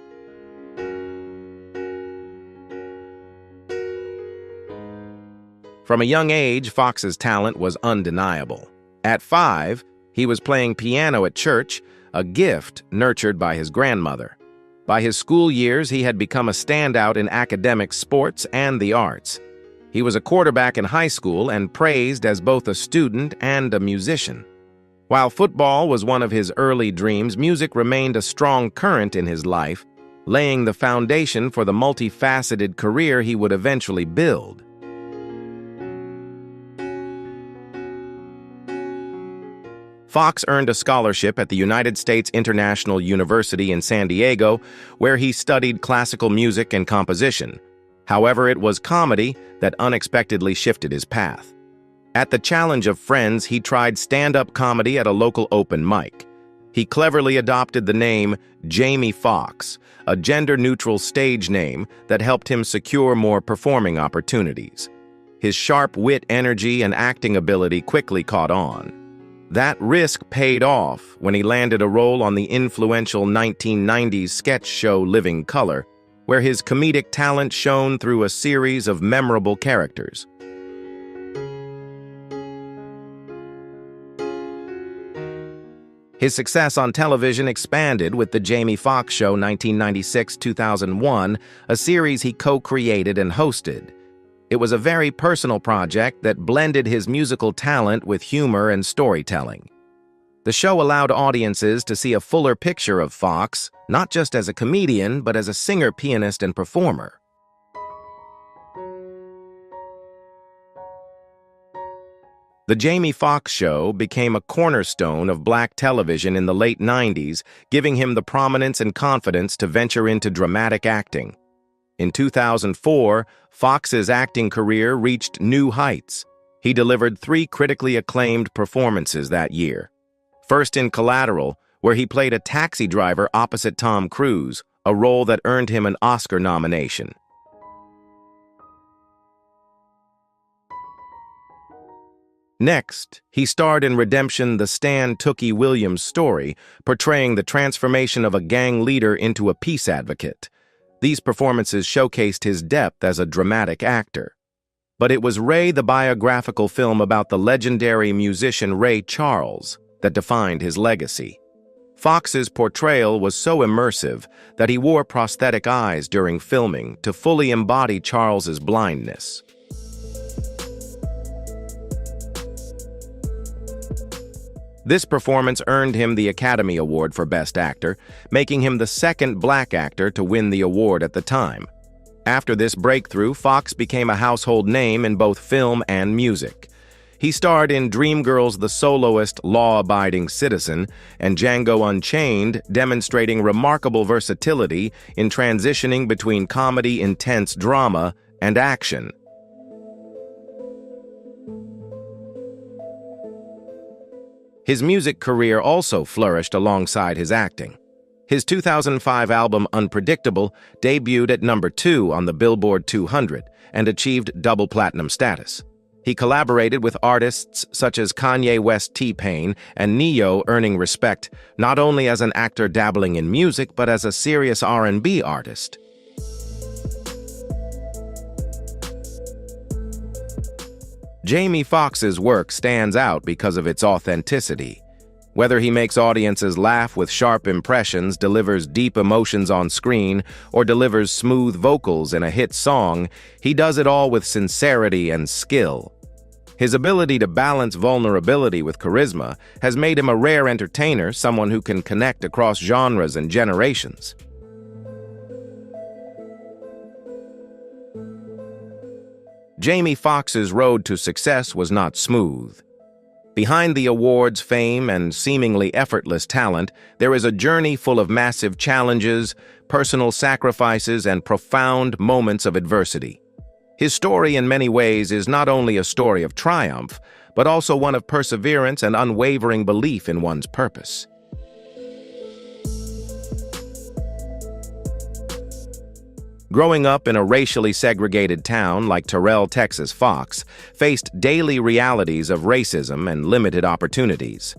From a young age, Foxx's talent was undeniable. At 5, he was playing piano at church, a gift nurtured by his grandmother. By his school years, he had become a standout in academics, sports, and the arts. He was a quarterback in high school and praised as both a student and a musician. While football was one of his early dreams, music remained a strong current in his life, laying the foundation for the multifaceted career he would eventually build. Foxx earned a scholarship at the United States International University in San Diego, where he studied classical music and composition. However, it was comedy that unexpectedly shifted his path. At the challenge of friends, he tried stand-up comedy at a local open mic. He cleverly adopted the name Jamie Foxx, a gender-neutral stage name that helped him secure more performing opportunities. His sharp wit, energy, and acting ability quickly caught on. That risk paid off when he landed a role on the influential 1990s sketch show Living Color, where his comedic talent shone through a series of memorable characters. His success on television expanded with The Jamie Foxx Show 1996-2001, a series he co-created and hosted. It was a very personal project that blended his musical talent with humor and storytelling. The show allowed audiences to see a fuller picture of Foxx, not just as a comedian, but as a singer, pianist, and performer. The Jamie Foxx Show became a cornerstone of black television in the late 90s, giving him the prominence and confidence to venture into dramatic acting. In 2004, Foxx's acting career reached new heights. He delivered 3 critically acclaimed performances that year. First in Collateral, where he played a taxi driver opposite Tom Cruise, a role that earned him an Oscar nomination. Next, he starred in Redemption, the Stan Tookie Williams story, portraying the transformation of a gang leader into a peace advocate. These performances showcased his depth as a dramatic actor. But it was Ray, the biographical film about the legendary musician Ray Charles, that defined his legacy. Foxx's portrayal was so immersive that he wore prosthetic eyes during filming to fully embody Charles's blindness. This performance earned him the Academy Award for Best Actor, making him the second black actor to win the award at the time. After this breakthrough, Foxx became a household name in both film and music. He starred in Dreamgirls' The Soloist, Law-Abiding Citizen, and Django Unchained, demonstrating remarkable versatility in transitioning between comedy, intense drama, and action. His music career also flourished alongside his acting. His 2005 album Unpredictable debuted at number 2 on the Billboard 200 and achieved double platinum status. He collaborated with artists such as Kanye West, T-Pain, and Ne-Yo, earning respect not only as an actor dabbling in music but as a serious R&B artist. Jamie Foxx's work stands out because of its authenticity. Whether he makes audiences laugh with sharp impressions, delivers deep emotions on screen, or delivers smooth vocals in a hit song, he does it all with sincerity and skill. His ability to balance vulnerability with charisma has made him a rare entertainer, someone who can connect across genres and generations. Jamie Foxx's road to success was not smooth. Behind the awards, fame, and seemingly effortless talent, there is a journey full of massive challenges, personal sacrifices, and profound moments of adversity. His story in many ways is not only a story of triumph, but also one of perseverance and unwavering belief in one's purpose. Growing up in a racially segregated town like Terrell, Texas, Foxx faced daily realities of racism and limited opportunities.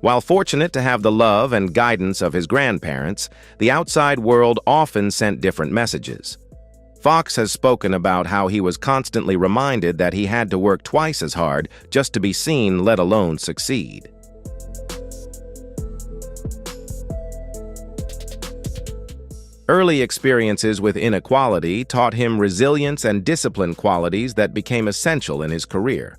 While fortunate to have the love and guidance of his grandparents, the outside world often sent different messages. Foxx has spoken about how he was constantly reminded that he had to work twice as hard just to be seen, let alone succeed. Early experiences with inequality taught him resilience and discipline qualities that became essential in his career.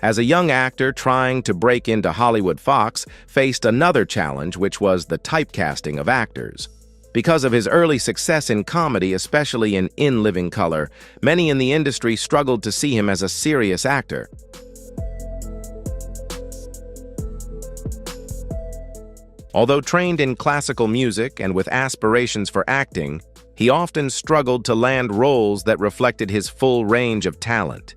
As a young actor trying to break into Hollywood, Foxx faced another challenge, which was the typecasting of actors. Because of his early success in comedy, especially in Living Color, many in the industry struggled to see him as a serious actor. Although trained in classical music and with aspirations for acting, he often struggled to land roles that reflected his full range of talent.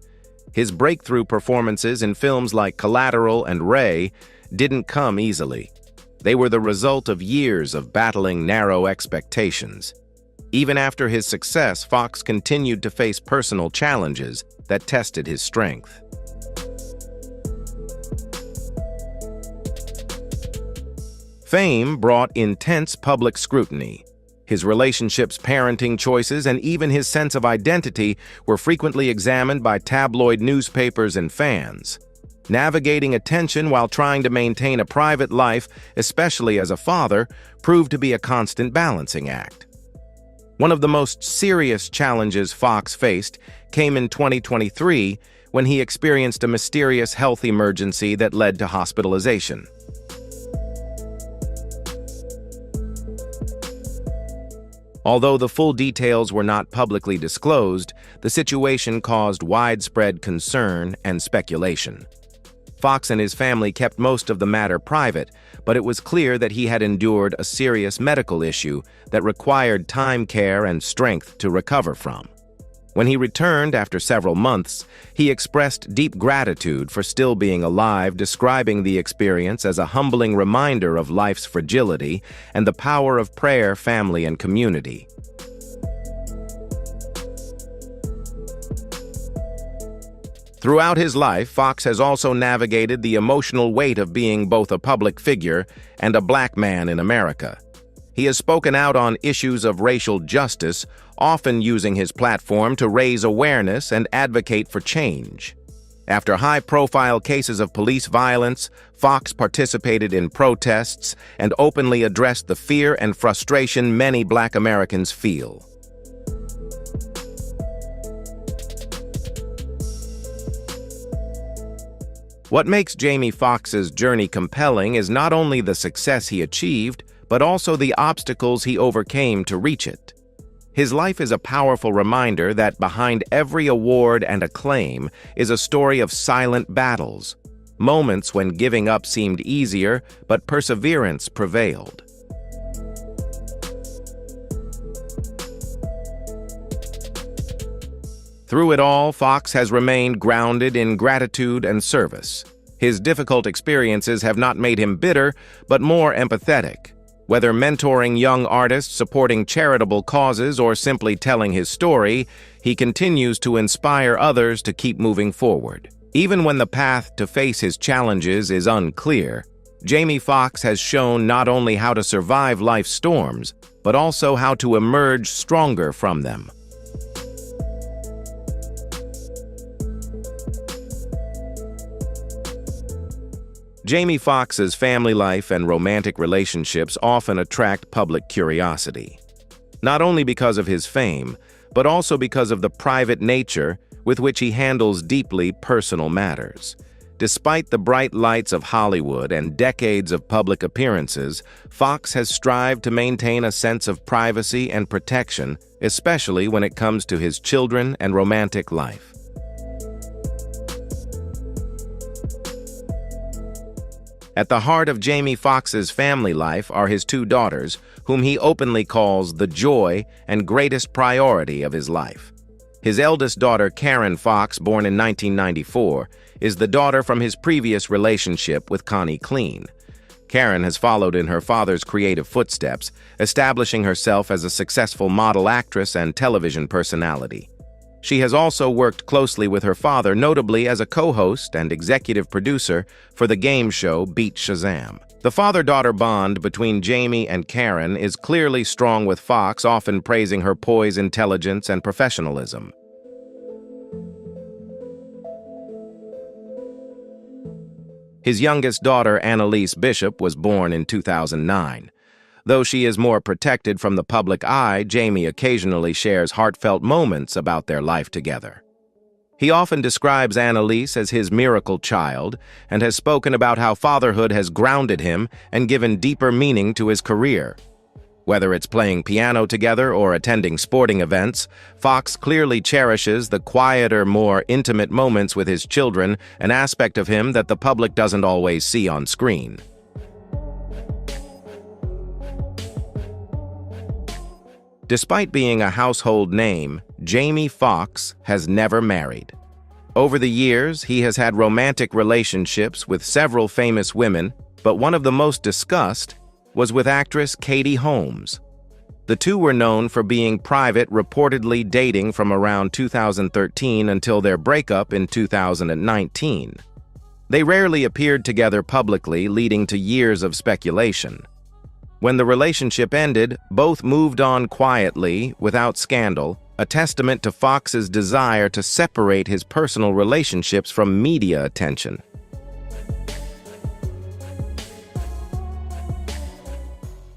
His breakthrough performances in films like Collateral and Ray didn't come easily. They were the result of years of battling narrow expectations. Even after his success, Foxx continued to face personal challenges that tested his strength. Fame brought intense public scrutiny. His relationships, parenting choices, and even his sense of identity were frequently examined by tabloid newspapers and fans. Navigating attention while trying to maintain a private life, especially as a father, proved to be a constant balancing act. One of the most serious challenges Foxx faced came in 2023 when he experienced a mysterious health emergency that led to hospitalization. Although the full details were not publicly disclosed, the situation caused widespread concern and speculation. Foxx and his family kept most of the matter private, but it was clear that he had endured a serious medical issue that required time, care, and strength to recover from. When he returned after several months, he expressed deep gratitude for still being alive, describing the experience as a humbling reminder of life's fragility and the power of prayer, family, and community. Throughout his life, Foxx has also navigated the emotional weight of being both a public figure and a black man in America. He has spoken out on issues of racial justice, often using his platform to raise awareness and advocate for change. After high-profile cases of police violence, Foxx participated in protests and openly addressed the fear and frustration many Black Americans feel. What makes Jamie Foxx's journey compelling is not only the success he achieved, but also the obstacles he overcame to reach it. His life is a powerful reminder that behind every award and acclaim is a story of silent battles, moments when giving up seemed easier, but perseverance prevailed. Through it all, Foxx has remained grounded in gratitude and service. His difficult experiences have not made him bitter, but more empathetic. Whether mentoring young artists, supporting charitable causes, or simply telling his story, he continues to inspire others to keep moving forward. Even when the path to face his challenges is unclear, Jamie Foxx has shown not only how to survive life's storms, but also how to emerge stronger from them. Jamie Foxx's family life and romantic relationships often attract public curiosity, not only because of his fame, but also because of the private nature with which he handles deeply personal matters. Despite the bright lights of Hollywood and decades of public appearances, Foxx has strived to maintain a sense of privacy and protection, especially when it comes to his children and romantic life. At the heart of Jamie Foxx's family life are his two daughters, whom he openly calls the joy and greatest priority of his life. His eldest daughter, Karen Foxx, born in 1994, is the daughter from his previous relationship with Connie Clean. Karen has followed in her father's creative footsteps, establishing herself as a successful model actress and television personality. She has also worked closely with her father, notably as a co-host and executive producer for the game show Beat Shazam. The father-daughter bond between Jamie and Karen is clearly strong, with Foxx often praising her poise, intelligence, and professionalism. His youngest daughter, Annalise Bishop, was born in 2009. Though she is more protected from the public eye, Jamie occasionally shares heartfelt moments about their life together. He often describes Annalise as his miracle child and has spoken about how fatherhood has grounded him and given deeper meaning to his career. Whether it's playing piano together or attending sporting events, Foxx clearly cherishes the quieter, more intimate moments with his children, an aspect of him that the public doesn't always see on screen. Despite being a household name, Jamie Foxx has never married. Over the years, he has had romantic relationships with several famous women, but one of the most discussed was with actress Katie Holmes. The two were known for being private, reportedly dating from around 2013 until their breakup in 2019. They rarely appeared together publicly, leading to years of speculation. When the relationship ended, both moved on quietly, without scandal, a testament to Foxx's desire to separate his personal relationships from media attention.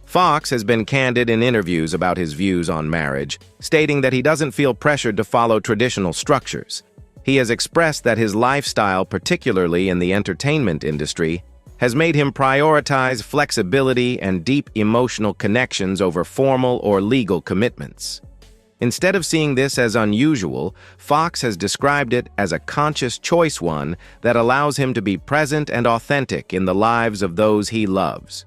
Foxx has been candid in interviews about his views on marriage, stating that he doesn't feel pressured to follow traditional structures. He has expressed that his lifestyle, particularly in the entertainment industry, has made him prioritize flexibility and deep emotional connections over formal or legal commitments. Instead of seeing this as unusual, Foxx has described it as a conscious choice, one that allows him to be present and authentic in the lives of those he loves.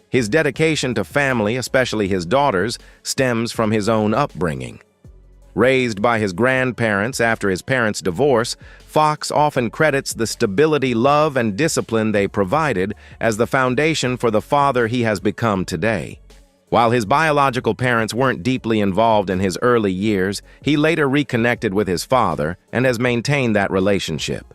His dedication to family, especially his daughters, stems from his own upbringing. Raised by his grandparents after his parents' divorce, Foxx often credits the stability, love, and discipline they provided as the foundation for the father he has become today. While his biological parents weren't deeply involved in his early years, he later reconnected with his father and has maintained that relationship.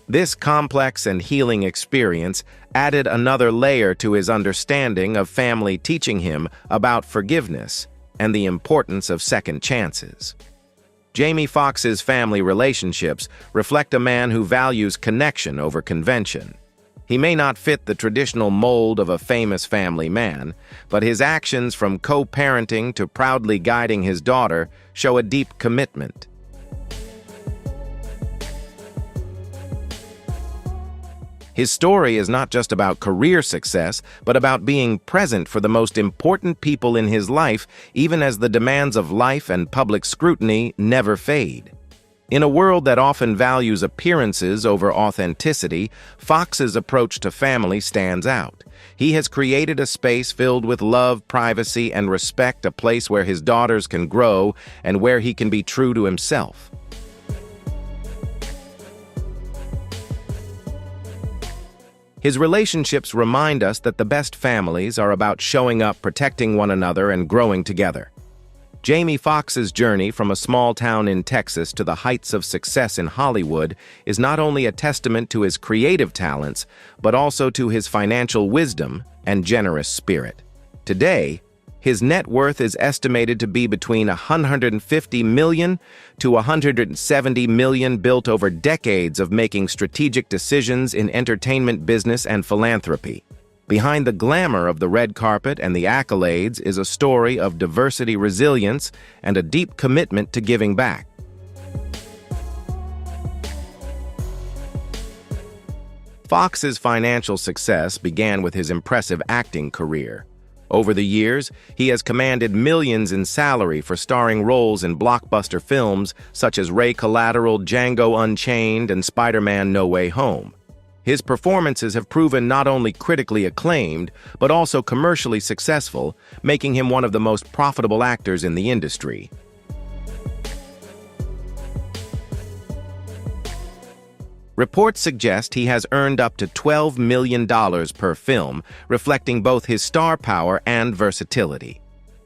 This complex and healing experience added another layer to his understanding of family, teaching him about forgiveness and the importance of second chances. Jamie Foxx's family relationships reflect a man who values connection over convention. He may not fit the traditional mold of a famous family man, but his actions from co-parenting to proudly guiding his daughter show a deep commitment. His story is not just about career success, but about being present for the most important people in his life, even as the demands of life and public scrutiny never fade. In a world that often values appearances over authenticity, Foxx's approach to family stands out. He has created a space filled with love, privacy, and respect, a place where his daughters can grow and where he can be true to himself. His relationships remind us that the best families are about showing up, protecting one another, and growing together. Jamie Foxx's journey from a small town in Texas to the heights of success in Hollywood is not only a testament to his creative talents, but also to his financial wisdom and generous spirit. Today, his net worth is estimated to be between $150 million to $170 million, built over decades of making strategic decisions in entertainment business and philanthropy. Behind the glamour of the red carpet and the accolades is a story of diversity, resilience, and a deep commitment to giving back. Foxx's financial success began with his impressive acting career. Over the years, he has commanded millions in salary for starring roles in blockbuster films such as Ray Collateral, Django Unchained, and Spider-Man: No Way Home. His performances have proven not only critically acclaimed, but also commercially successful, making him one of the most profitable actors in the industry. Reports suggest he has earned up to $12 million per film, reflecting both his star power and versatility.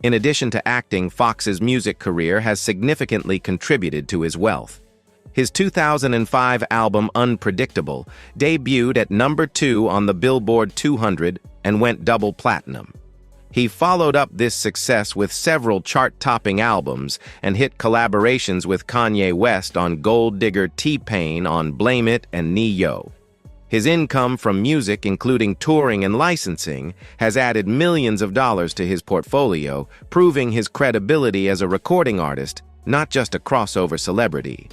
In addition to acting, Foxx's music career has significantly contributed to his wealth. His 2005 album Unpredictable debuted at number 2 on the Billboard 200 and went double platinum. He followed up this success with several chart-topping albums and hit collaborations with Kanye West on Gold Digger, T-Pain on Blame It, and Ne-Yo. His income from music, including touring and licensing, has added millions of dollars to his portfolio, proving his credibility as a recording artist, not just a crossover celebrity.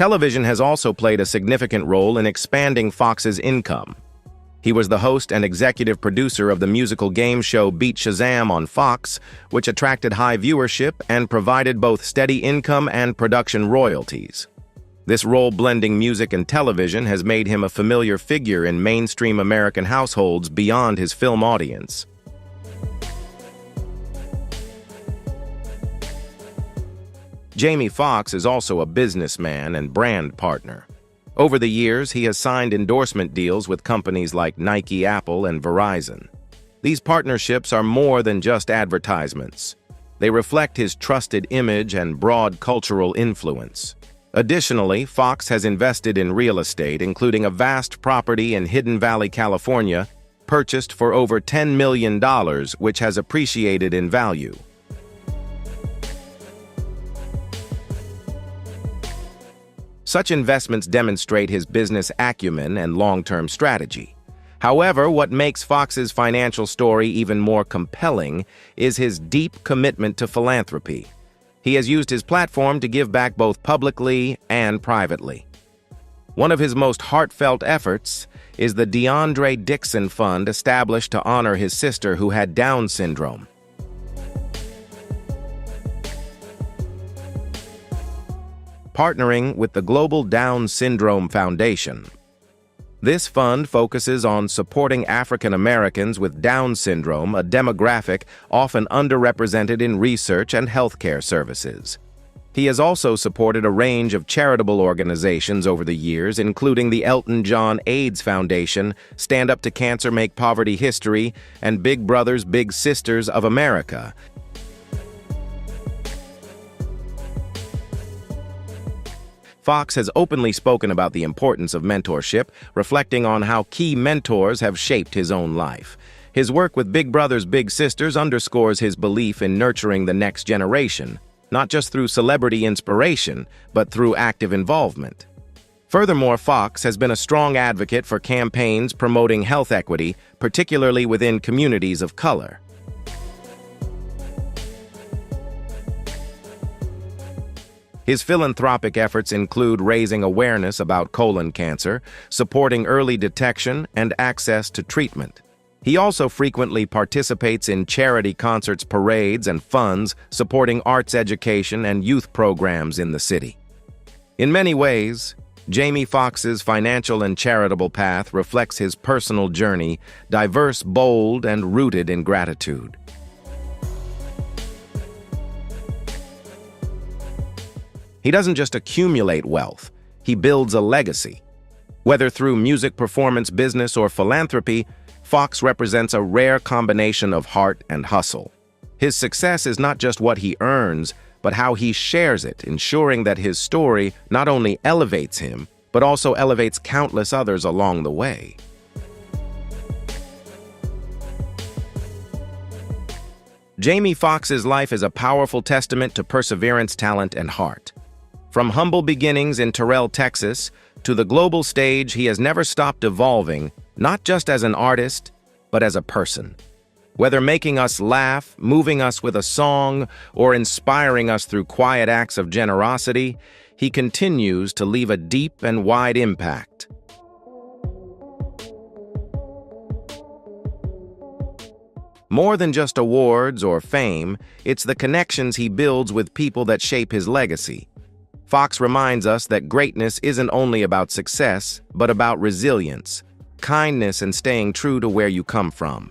Television has also played a significant role in expanding Foxx's income. He was the host and executive producer of the musical game show Beat Shazam on Foxx, which attracted high viewership and provided both steady income and production royalties. This role blending music and television has made him a familiar figure in mainstream American households beyond his film audience. Jamie Foxx is also a businessman and brand partner. Over the years, he has signed endorsement deals with companies like Nike, Apple, and Verizon. These partnerships are more than just advertisements. They reflect his trusted image and broad cultural influence. Additionally, Foxx has invested in real estate, including a vast property in Hidden Valley, California, purchased for over $10 million, which has appreciated in value. Such investments demonstrate his business acumen and long-term strategy. However, what makes Foxx's financial story even more compelling is his deep commitment to philanthropy. He has used his platform to give back both publicly and privately. One of his most heartfelt efforts is the DeAndre Dixon Fund, established to honor his sister who had Down syndrome. Partnering with the Global Down Syndrome Foundation. This fund focuses on supporting African Americans with Down syndrome, a demographic often underrepresented in research and healthcare services. He has also supported a range of charitable organizations over the years, including the Elton John AIDS Foundation, Stand Up to Cancer, Make Poverty History, and Big Brothers Big Sisters of America. Foxx has openly spoken about the importance of mentorship, reflecting on how key mentors have shaped his own life. His work with Big Brothers Big Sisters underscores his belief in nurturing the next generation. not just through celebrity inspiration, but through active involvement. Furthermore, Foxx has been a strong advocate for campaigns promoting health equity, particularly within communities of color. His philanthropic efforts include raising awareness about colon cancer, supporting early detection, and access to treatment. He also frequently participates in charity concerts, parades, and funds, supporting arts education and youth programs in the city. In many ways, Jamie Foxx's financial and charitable path reflects his personal journey, diverse, bold, and rooted in gratitude. He doesn't just accumulate wealth, he builds a legacy. Whether through music performance, business, or philanthropy, Foxx represents a rare combination of heart and hustle. His success is not just what he earns, but how he shares it, ensuring that his story not only elevates him, but also elevates countless others along the way. Jamie Foxx's life is a powerful testament to perseverance, talent, and heart. From humble beginnings in Terrell, Texas, to the global stage, he has never stopped evolving, not just as an artist, but as a person. Whether making us laugh, moving us with a song, or inspiring us through quiet acts of generosity, he continues to leave a deep and wide impact. More than just awards or fame, it's the connections he builds with people that shape his legacy. Foxx reminds us that greatness isn't only about success, but about resilience, kindness, and staying true to where you come from.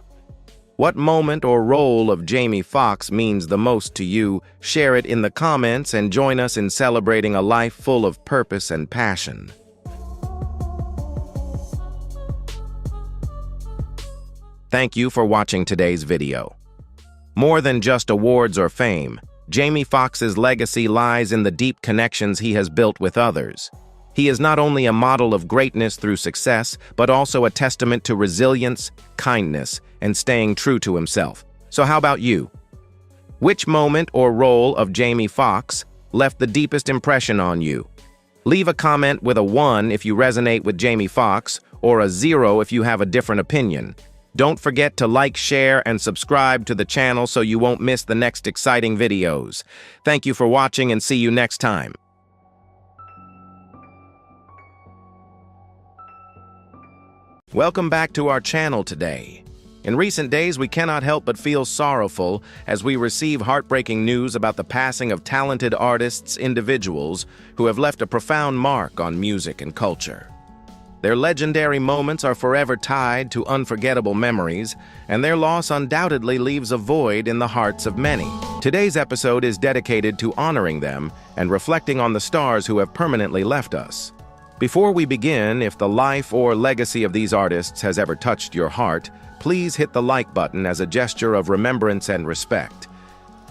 What moment or role of Jamie Foxx means the most to you? Share it in the comments and join us in celebrating a life full of purpose and passion. Thank you for watching today's video. More than just awards or fame, Jamie Foxx's legacy lies in the deep connections he has built with others. He is not only a model of greatness through success, but also a testament to resilience, kindness, and staying true to himself. So how about you? Which moment or role of Jamie Foxx left the deepest impression on you? Leave a comment with a 1 if you resonate with Jamie Foxx, or a 0 if you have a different opinion. Don't forget to like, share, and subscribe to the channel so you won't miss the next exciting videos. Thank you for watching and see you next time. Welcome back to our channel today. In recent days, we cannot help but feel sorrowful as we receive heartbreaking news about the passing of talented artists, individuals who have left a profound mark on music and culture. Their legendary moments are forever tied to unforgettable memories, and their loss undoubtedly leaves a void in the hearts of many. Today's episode is dedicated to honoring them and reflecting on the stars who have permanently left us. Before we begin, if the life or legacy of these artists has ever touched your heart, please hit the like button as a gesture of remembrance and respect.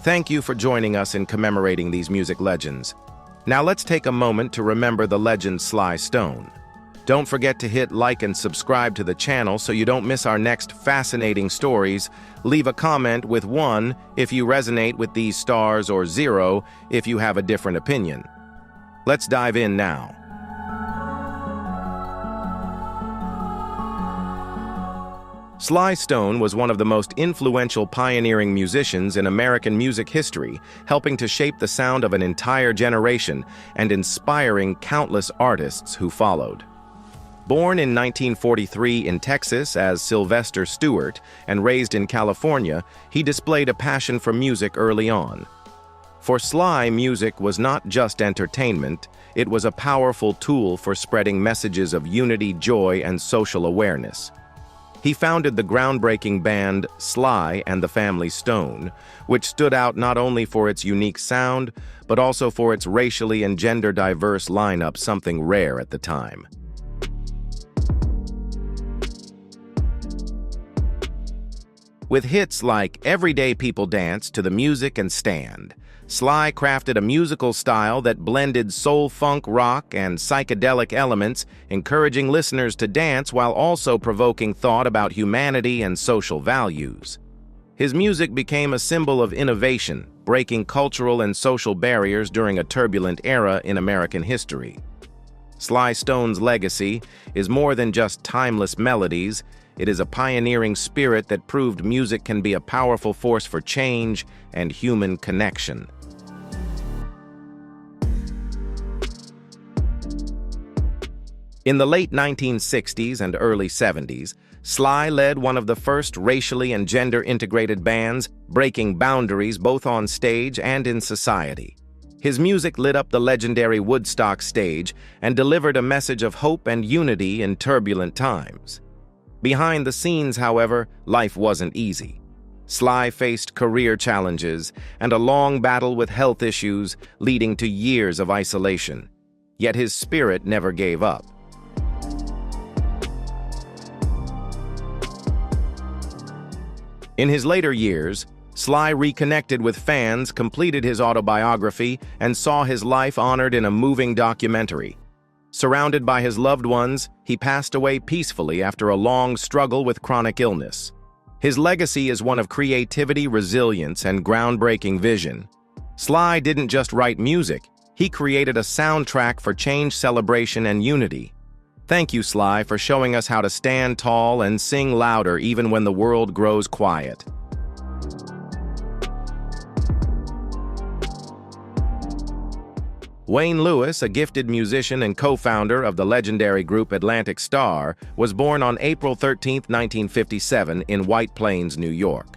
Thank you for joining us in commemorating these music legends. Now let's take a moment to remember the legend Sly Stone. Don't forget to hit like and subscribe to the channel so you don't miss our next fascinating stories. Leave a comment with 1 if you resonate with these stars, or 0 if you have a different opinion. Let's dive in now. Sly Stone was one of the most influential pioneering musicians in American music history, helping to shape the sound of an entire generation and inspiring countless artists who followed. Born in 1943 in Texas as Sylvester Stewart and raised in California, he displayed a passion for music early on. For Sly, music was not just entertainment, it was a powerful tool for spreading messages of unity, joy, and social awareness. He founded the groundbreaking band Sly and the Family Stone, which stood out not only for its unique sound, but also for its racially and gender-diverse lineup, something rare at the time. With hits like Everyday People Dance to the Music and Stand, Sly crafted a musical style that blended soul, funk, rock, and psychedelic elements, encouraging listeners to dance while also provoking thought about humanity and social values. His music became a symbol of innovation, breaking cultural and social barriers during a turbulent era in American history. Sly Stone's legacy is more than just timeless melodies. It is a pioneering spirit that proved music can be a powerful force for change and human connection. In the late 1960s and early 70s, Sly led one of the first racially and gender-integrated bands, breaking boundaries both on stage and in society. His music lit up the legendary Woodstock stage and delivered a message of hope and unity in turbulent times. Behind the scenes, however, life wasn't easy. Sly faced career challenges and a long battle with health issues, leading to years of isolation. Yet his spirit never gave up. In his later years, Sly reconnected with fans, completed his autobiography, and saw his life honored in a moving documentary. Surrounded by his loved ones, he passed away peacefully after a long struggle with chronic illness. His legacy is one of creativity, resilience, and groundbreaking vision. Sly didn't just write music, he created a soundtrack for change, celebration, and unity. Thank you, Sly, for showing us how to stand tall and sing louder even when the world grows quiet. Wayne Lewis, a gifted musician and co-founder of the legendary group Atlantic Starr, was born on April 13, 1957, in White Plains, New York.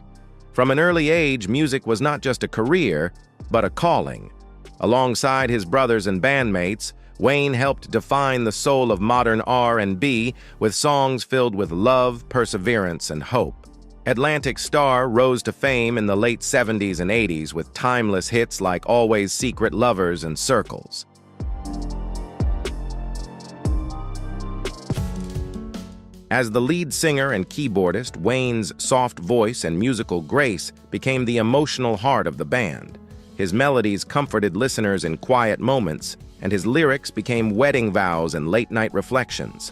From an early age, music was not just a career, but a calling. Alongside his brothers and bandmates, Wayne helped define the soul of modern R&B with songs filled with love, perseverance, and hope. Atlantic Starr rose to fame in the late 70s and 80s with timeless hits like Always Secret Lovers and Circles. As the lead singer and keyboardist, Wayne's soft voice and musical grace became the emotional heart of the band. His melodies comforted listeners in quiet moments, and his lyrics became wedding vows and late-night reflections.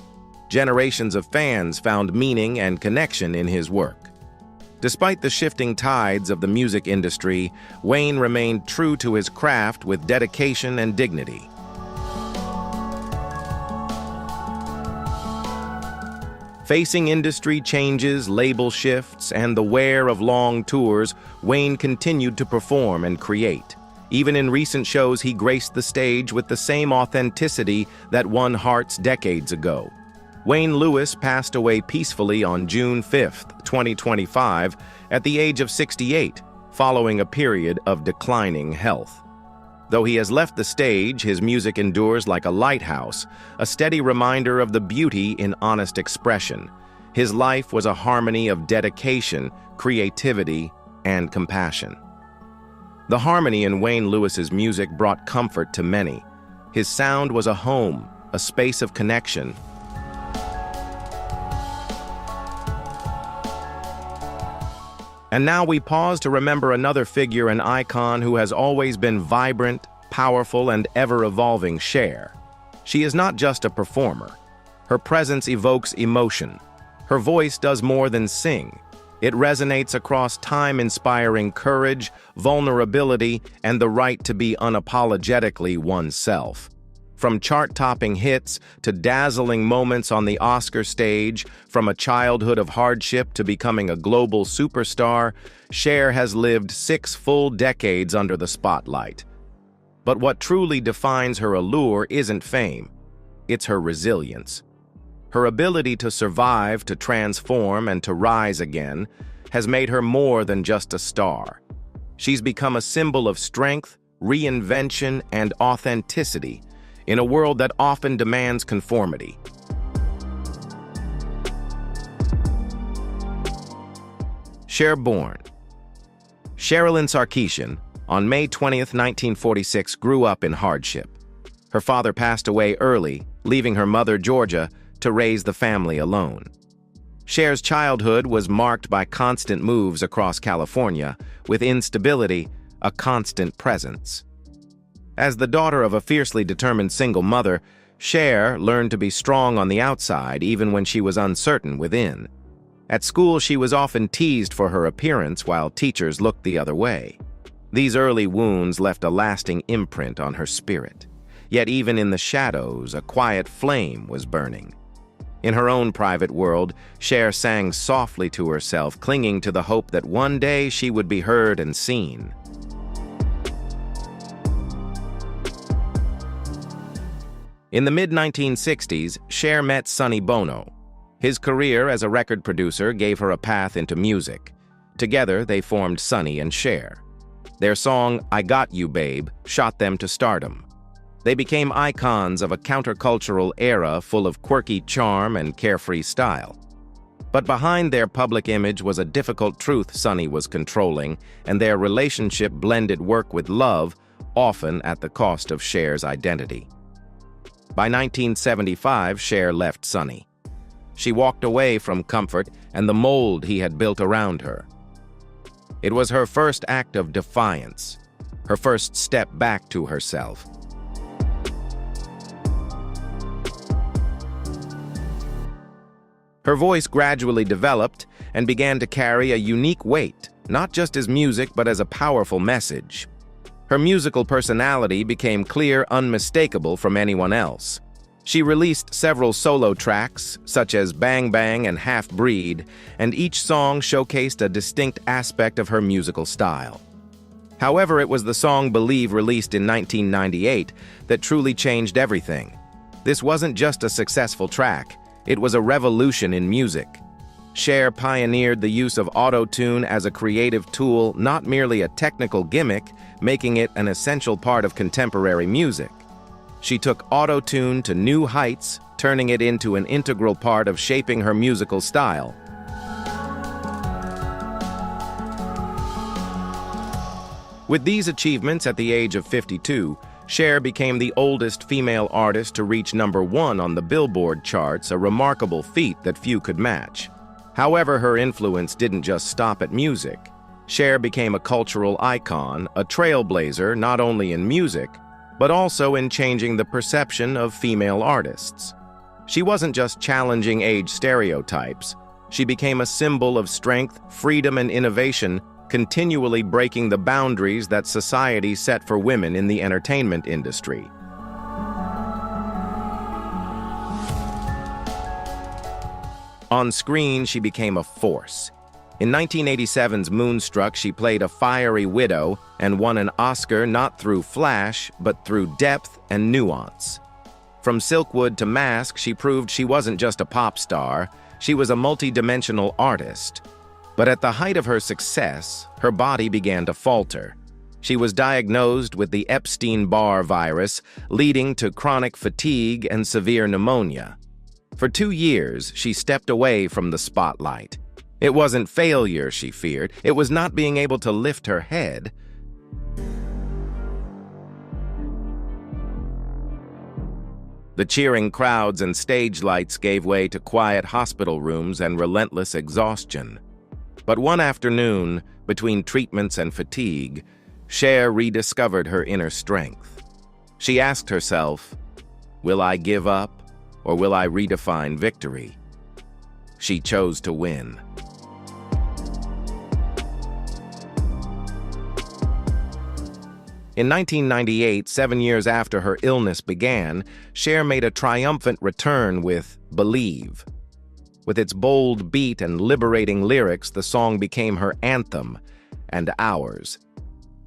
Generations of fans found meaning and connection in his work. Despite the shifting tides of the music industry, Wayne remained true to his craft with dedication and dignity. Facing industry changes, label shifts, and the wear of long tours, Wayne continued to perform and create. Even in recent shows, he graced the stage with the same authenticity that won hearts decades ago. Wayne Lewis passed away peacefully on June 5, 2025, at the age of 68, following a period of declining health. Though he has left the stage, his music endures like a lighthouse, a steady reminder of the beauty in honest expression. His life was a harmony of dedication, creativity, and compassion. The harmony in Wayne Lewis's music brought comfort to many. His sound was a home, a space of connection. And now we pause to remember another figure and icon who has always been vibrant, powerful, and ever-evolving: Cher. She is not just a performer. Her presence evokes emotion. Her voice does more than sing. It resonates across time, inspiring courage, vulnerability, and the right to be unapologetically oneself. From chart-topping hits to dazzling moments on the Oscar stage, from a childhood of hardship to becoming a global superstar, Cher has lived 6 full decades under the spotlight. But what truly defines her allure isn't fame. It's her resilience. Her ability to survive, to transform, and to rise again has made her more than just a star. She's become a symbol of strength, reinvention, and authenticity in a world that often demands conformity. Cher born. Sherilyn Sarkeesian, on May 20, 1946, grew up in hardship. Her father passed away early, leaving her mother, Georgia, to raise the family alone. Cher's childhood was marked by constant moves across California, with instability a constant presence. As the daughter of a fiercely determined single mother, Cher learned to be strong on the outside even when she was uncertain within. At school, she was often teased for her appearance while teachers looked the other way. These early wounds left a lasting imprint on her spirit. Yet even in the shadows, a quiet flame was burning. In her own private world, Cher sang softly to herself, clinging to the hope that one day she would be heard and seen. In the mid-1960s, Cher met Sonny Bono. His career as a record producer gave her a path into music. Together, they formed Sonny and Cher. Their song, "I Got You, Babe," shot them to stardom. They became icons of a countercultural era full of quirky charm and carefree style. But behind their public image was a difficult truth Sonny was controlling, and their relationship blended work with love, often at the cost of Cher's identity. By 1975, Cher left Sonny. She walked away from comfort and the mold he had built around her. It was her first act of defiance, her first step back to herself. Her voice gradually developed and began to carry a unique weight, not just as music but as a powerful message. Her musical personality became clear, unmistakable from anyone else. She released several solo tracks, such as Bang Bang and Half Breed, and each song showcased a distinct aspect of her musical style. However, it was the song Believe, released in 1998, that truly changed everything. This wasn't just a successful track, it was a revolution in music. Cher pioneered the use of auto-tune as a creative tool, not merely a technical gimmick, making it an essential part of contemporary music. She took auto-tune to new heights, turning it into an integral part of shaping her musical style. With these achievements at the age of 52, Cher became the oldest female artist to reach #1 on the Billboard charts, a remarkable feat that few could match. However, her influence didn't just stop at music. Cher became a cultural icon, a trailblazer not only in music, but also in changing the perception of female artists. She wasn't just challenging age stereotypes. She became a symbol of strength, freedom, and innovation, continually breaking the boundaries that society set for women in the entertainment industry. On screen, she became a force. In 1987's Moonstruck, she played a fiery widow and won an Oscar not through flash, but through depth and nuance. From Silkwood to Mask, she proved she wasn't just a pop star, she was a multi-dimensional artist. But at the height of her success, her body began to falter. She was diagnosed with the Epstein-Barr virus, leading to chronic fatigue and severe pneumonia. For 2 years, she stepped away from the spotlight. It wasn't failure she feared, it was not being able to lift her head. The cheering crowds and stage lights gave way to quiet hospital rooms and relentless exhaustion. But one afternoon, between treatments and fatigue, Cher rediscovered her inner strength. She asked herself, "Will I give up, or will I redefine victory?" She chose to win. In 1998, 7 years after her illness began, Cher made a triumphant return with Believe. With its bold beat and liberating lyrics, the song became her anthem and ours.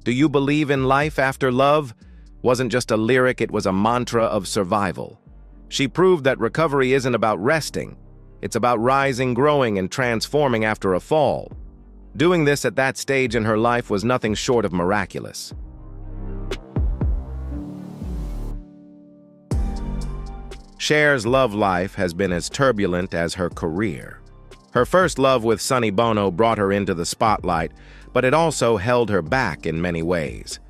"Do you believe in life after love?" wasn't just a lyric, it was a mantra of survival. She proved that recovery isn't about resting, it's about rising, growing, and transforming after a fall. Doing this at that stage in her life was nothing short of miraculous. Cher's love life has been as turbulent as her career. Her first love with Sonny Bono brought her into the spotlight, but it also held her back in many ways.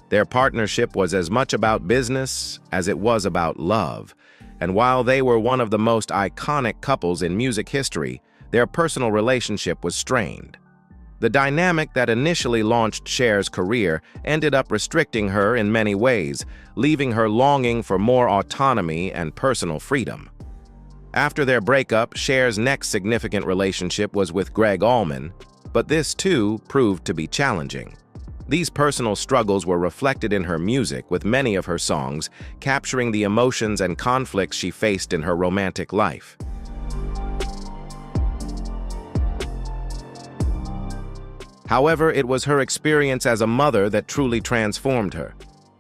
Their partnership was as much about business as it was about love, and while they were one of the most iconic couples in music history, their personal relationship was strained. The dynamic that initially launched Cher's career ended up restricting her in many ways, leaving her longing for more autonomy and personal freedom. After their breakup, Cher's next significant relationship was with Gregg Allman, but this too proved to be challenging. These personal struggles were reflected in her music, with many of her songs capturing the emotions and conflicts she faced in her romantic life. However, it was her experience as a mother that truly transformed her.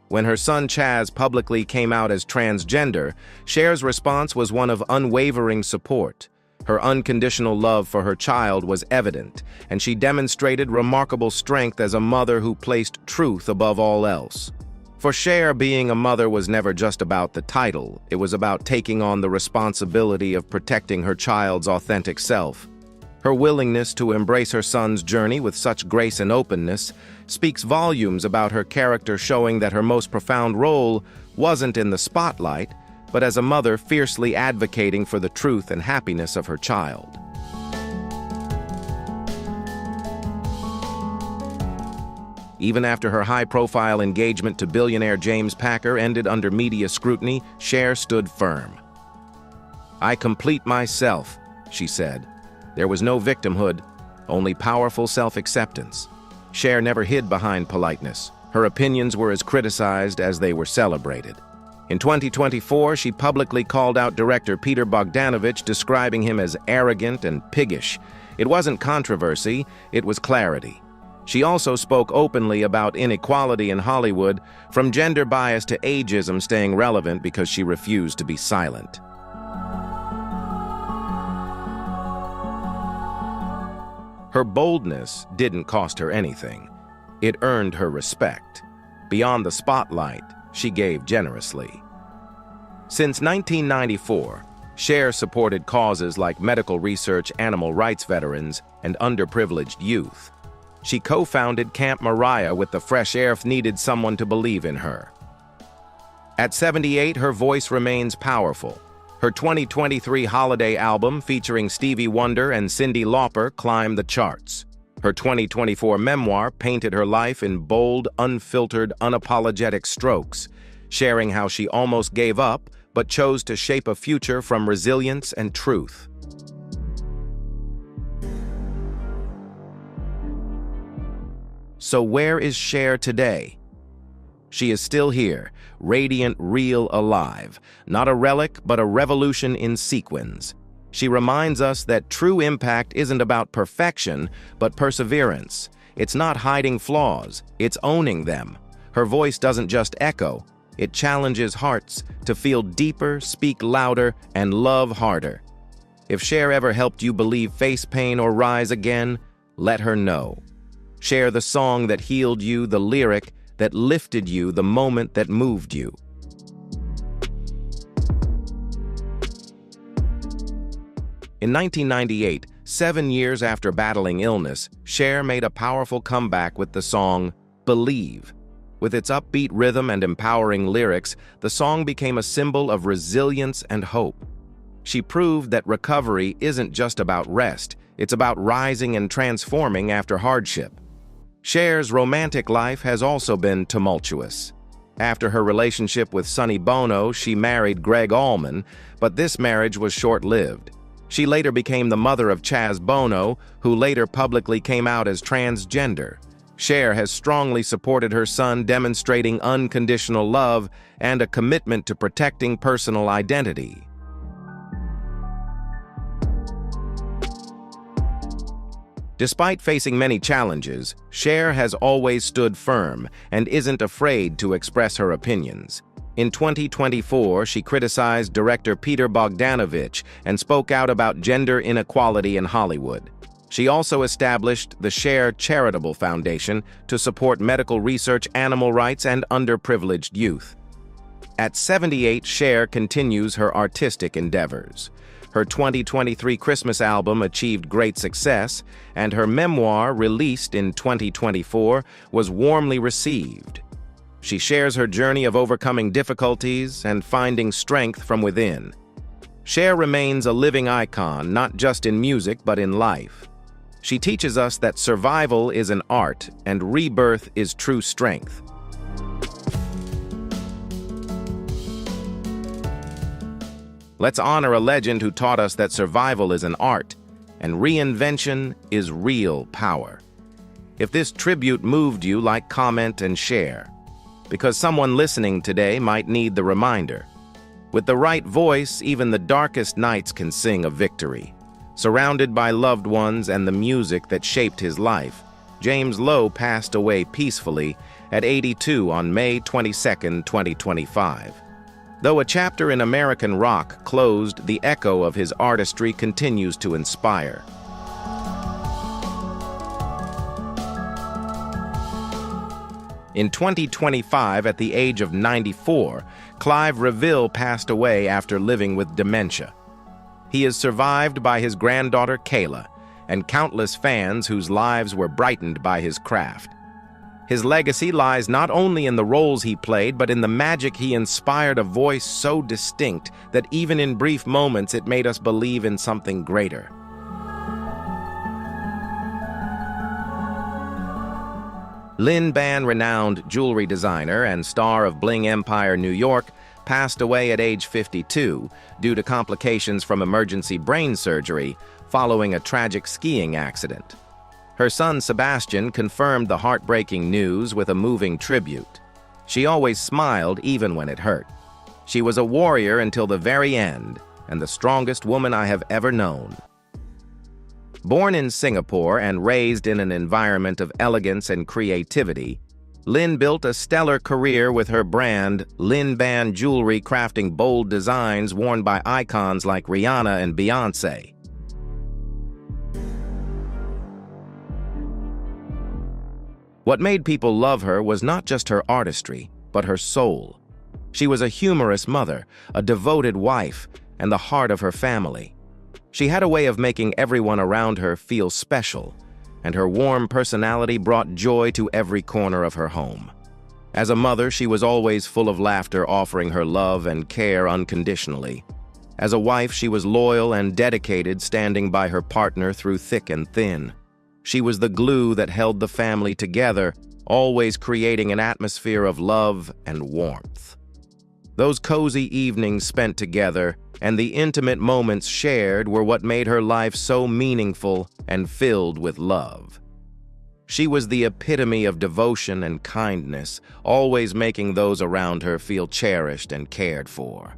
When her son Chaz publicly came out as transgender, Cher's response was one of unwavering support. Her unconditional love for her child was evident, and she demonstrated remarkable strength as a mother who placed truth above all else. For Cher, being a mother was never just about the title. It was about taking on the responsibility of protecting her child's authentic self. Her willingness to embrace her son's journey with such grace and openness speaks volumes about her character, showing that her most profound role wasn't in the spotlight, but as a mother fiercely advocating for the truth and happiness of her child. Even after her high-profile engagement to billionaire James Packer ended under media scrutiny, Cher stood firm. "I complete myself," she said. There was no victimhood, only powerful self-acceptance. Cher never hid behind politeness. Her opinions were as criticized as they were celebrated. In 2024, she publicly called out director Peter Bogdanovich, describing him as arrogant and piggish. It wasn't controversy, it was clarity. She also spoke openly about inequality in Hollywood, from gender bias to ageism, staying relevant because she refused to be silent. Her boldness didn't cost her anything. It earned her respect. Beyond the spotlight, she gave generously. Since 1994, Cher supported causes like medical research, animal rights veterans, and underprivileged youth. She co-founded Camp Moriah with the fresh air needed someone to believe in her. At 78, her voice remains powerful. Her 2023 holiday album, featuring Stevie Wonder and Cyndi Lauper, climbed the charts. Her 2024 memoir painted her life in bold, unfiltered, unapologetic strokes, sharing how she almost gave up but chose to shape a future from resilience and truth. So where is Cher today? She is still here, radiant, real, alive, not a relic, but a revolution in sequins. She reminds us that true impact isn't about perfection, but perseverance. It's not hiding flaws, it's owning them. Her voice doesn't just echo, it challenges hearts to feel deeper, speak louder, and love harder. If Cher ever helped you believe, face pain, or rise again, let her know. Share the song that healed you, the lyric that lifted you, the moment that moved you. In 1998, 7 years after battling illness, Cher made a powerful comeback with the song Believe. With its upbeat rhythm and empowering lyrics, the song became a symbol of resilience and hope. She proved that recovery isn't just about rest, it's about rising and transforming after hardship. Cher's romantic life has also been tumultuous. After her relationship with Sonny Bono, she married Gregg Allman, but this marriage was short-lived. She later became the mother of Chaz Bono, who later publicly came out as transgender. Cher has strongly supported her son, demonstrating unconditional love and a commitment to protecting personal identity. Despite facing many challenges, Cher has always stood firm and isn't afraid to express her opinions. In 2024, she criticized director Peter Bogdanovich and spoke out about gender inequality in Hollywood. She also established the Cher Charitable Foundation to support medical research, animal rights, and underprivileged youth. At 78, Cher continues her artistic endeavors. Her 2023 Christmas album achieved great success, and her memoir, released in 2024, was warmly received. She shares her journey of overcoming difficulties and finding strength from within. Cher remains a living icon, not just in music, but in life. She teaches us that survival is an art and rebirth is true strength. Let's honor a legend who taught us that survival is an art, and reinvention is real power. If this tribute moved you, like, comment, and share, because someone listening today might need the reminder. With the right voice, even the darkest nights can sing of victory. Surrounded by loved ones and the music that shaped his life, James Lowe passed away peacefully at 82 on May 22, 2025. Though a chapter in American rock closed, the echo of his artistry continues to inspire. In 2025, at the age of 94, Clive Reville passed away after living with dementia. He is survived by his granddaughter Kayla and countless fans whose lives were brightened by his craft. His legacy lies not only in the roles he played, but in the magic he inspired, a voice so distinct that even in brief moments it made us believe in something greater. Lynn Ban, renowned jewelry designer and star of Bling Empire New York, passed away at age 52 due to complications from emergency brain surgery following a tragic skiing accident. Her son Sebastian confirmed the heartbreaking news with a moving tribute. She always smiled even when it hurt. She was a warrior until the very end, and the strongest woman I have ever known. Born in Singapore and raised in an environment of elegance and creativity, Lynn built a stellar career with her brand, Lynn Ban jewelry, crafting bold designs worn by icons like Rihanna and Beyoncé. What made people love her was not just her artistry, but her soul. She was a humorous mother, a devoted wife, and the heart of her family. She had a way of making everyone around her feel special, and her warm personality brought joy to every corner of her home. As a mother, she was always full of laughter, offering her love and care unconditionally. As a wife, she was loyal and dedicated, standing by her partner through thick and thin. She was the glue that held the family together, always creating an atmosphere of love and warmth. Those cozy evenings spent together and the intimate moments shared were what made her life so meaningful and filled with love. She was the epitome of devotion and kindness, always making those around her feel cherished and cared for.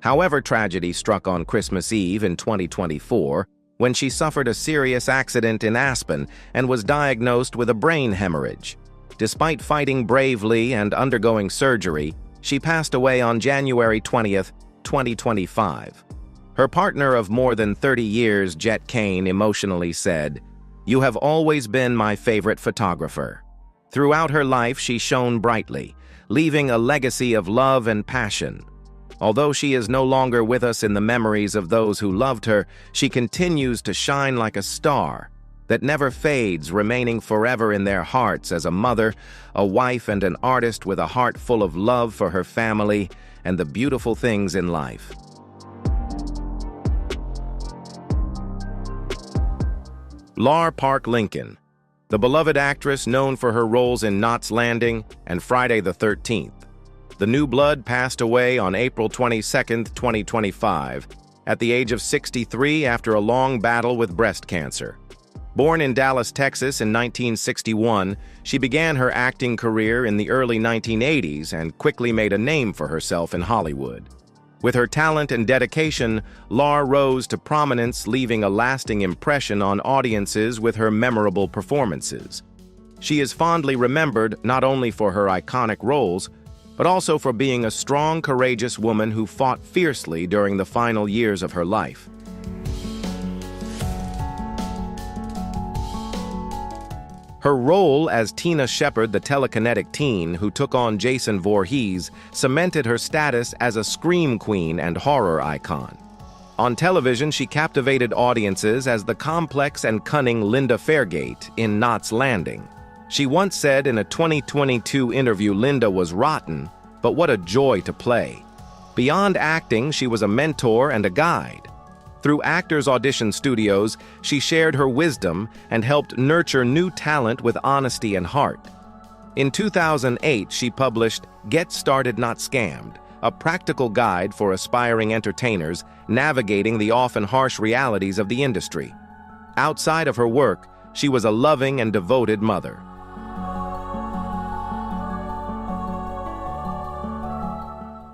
However, tragedy struck on Christmas Eve in 2024 when she suffered a serious accident in Aspen and was diagnosed with a brain hemorrhage. Despite fighting bravely and undergoing surgery, she passed away on January 20th, 2025. Her partner of more than 30 years, Jet Kane, emotionally said, "You have always been my favorite photographer." Throughout her life, she shone brightly, leaving a legacy of love and passion. Although she is no longer with us in the memories of those who loved her, she continues to shine like a star that never fades, remaining forever in their hearts as a mother, a wife, and an artist with a heart full of love for her family and the beautiful things in life. Lara Park Lincoln, the beloved actress known for her roles in Knots Landing and Friday the 13th. The New Blood passed away on April 22, 2025, at the age of 63 after a long battle with breast cancer. Born in Dallas, Texas in 1961, she began her acting career in the early 1980s and quickly made a name for herself in Hollywood. With her talent and dedication, Lara rose to prominence, leaving a lasting impression on audiences with her memorable performances. She is fondly remembered not only for her iconic roles, but also for being a strong, courageous woman who fought fiercely during the final years of her life. Her role as Tina Shepard, the telekinetic teen who took on Jason Voorhees, cemented her status as a scream queen and horror icon. On television, she captivated audiences as the complex and cunning Linda Fairgate in Knots Landing. She once said in a 2022 interview, "Linda was rotten, but what a joy to play." Beyond acting, she was a mentor and a guide. Through Actors Audition Studios, she shared her wisdom and helped nurture new talent with honesty and heart. In 2008, she published Get Started Not Scammed, a practical guide for aspiring entertainers navigating the often harsh realities of the industry. Outside of her work, she was a loving and devoted mother.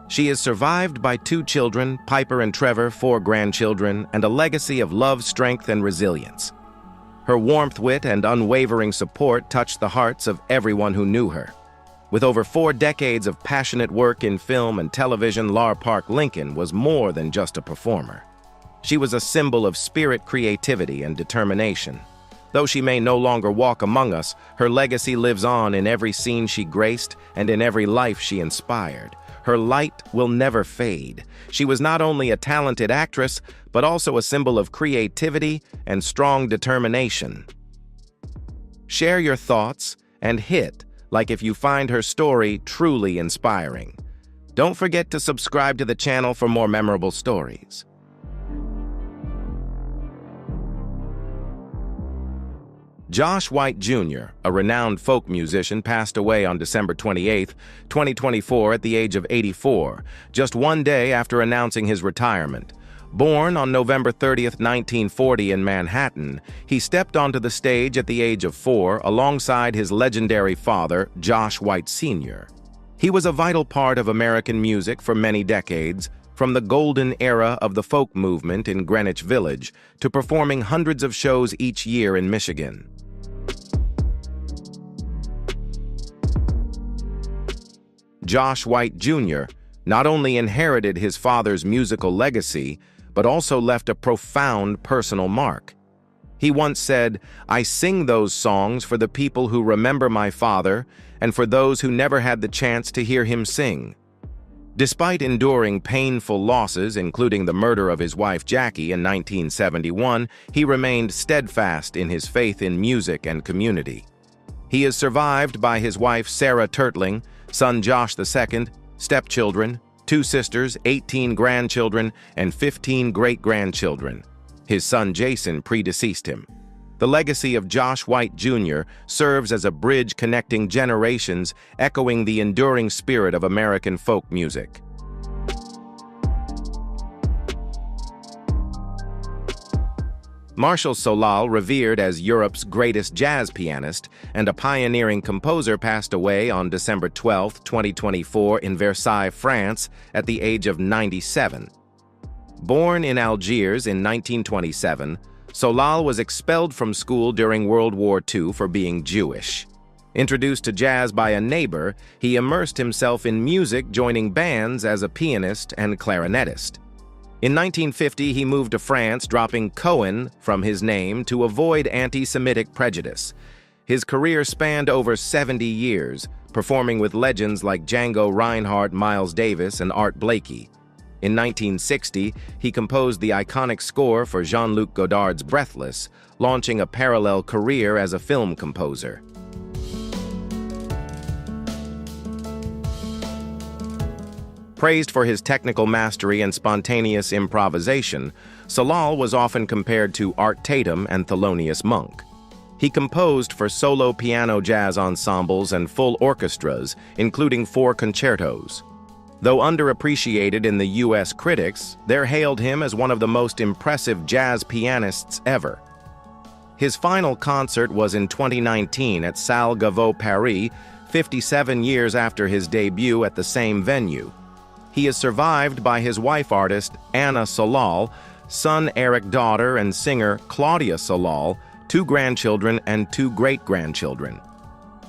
She is survived by 2 children, Piper and Trevor, 4 grandchildren, and a legacy of love, strength, and resilience. Her warmth, wit, and unwavering support touched the hearts of everyone who knew her. With over 4 decades of passionate work in film and television, Lara Park Lincoln was more than just a performer. She was a symbol of spirit, creativity, and determination. Though she may no longer walk among us, her legacy lives on in every scene she graced and in every life she inspired. Her light will never fade. She was not only a talented actress, but also a symbol of creativity and strong determination. Share your thoughts and hit like if you find her story truly inspiring. Don't forget to subscribe to the channel for more memorable stories. Josh White Jr., a renowned folk musician, passed away on December 28, 2024 at the age of 84, just one day after announcing his retirement. Born on November 30, 1940 in Manhattan, he stepped onto the stage at the age of 4 alongside his legendary father, Josh White Sr. He was a vital part of American music for many decades, from the golden era of the folk movement in Greenwich Village to performing hundreds of shows each year in Michigan. Josh White Jr. not only inherited his father's musical legacy, but also left a profound personal mark. He once said, "I sing those songs for the people who remember my father and for those who never had the chance to hear him sing." Despite enduring painful losses, including the murder of his wife Jackie in 1971, he remained steadfast in his faith in music and community. He is survived by his wife Sarah Turtling, son Josh II, stepchildren, 2 sisters, 18 grandchildren, and 15 great-grandchildren. His son Jason predeceased him. The legacy of Josh White Jr. serves as a bridge connecting generations, echoing the enduring spirit of American folk music. Marshall Solal, revered as Europe's greatest jazz pianist and a pioneering composer, passed away on December 12, 2024 in Versailles, France, at the age of 97. Born in Algiers in 1927, Solal was expelled from school during World War II for being Jewish. Introduced to jazz by a neighbor, he immersed himself in music, joining bands as a pianist and clarinetist. In 1950, he moved to France, dropping Cohen from his name to avoid anti-Semitic prejudice. His career spanned over 70 years, performing with legends like Django Reinhardt, Miles Davis, and Art Blakey. In 1960, he composed the iconic score for Jean-Luc Godard's Breathless, launching a parallel career as a film composer. Praised for his technical mastery and spontaneous improvisation, Solal was often compared to Art Tatum and Thelonious Monk. He composed for solo piano jazz ensembles and full orchestras, including 4 concertos. Though underappreciated in the U.S. critics, they hailed him as one of the most impressive jazz pianists ever. His final concert was in 2019 at Salle Gaveau, Paris, 57 years after his debut at the same venue. He is survived by his wife artist, Anna Solal, son Eric, daughter and singer Claudia Solal, 2 grandchildren and 2 great-grandchildren.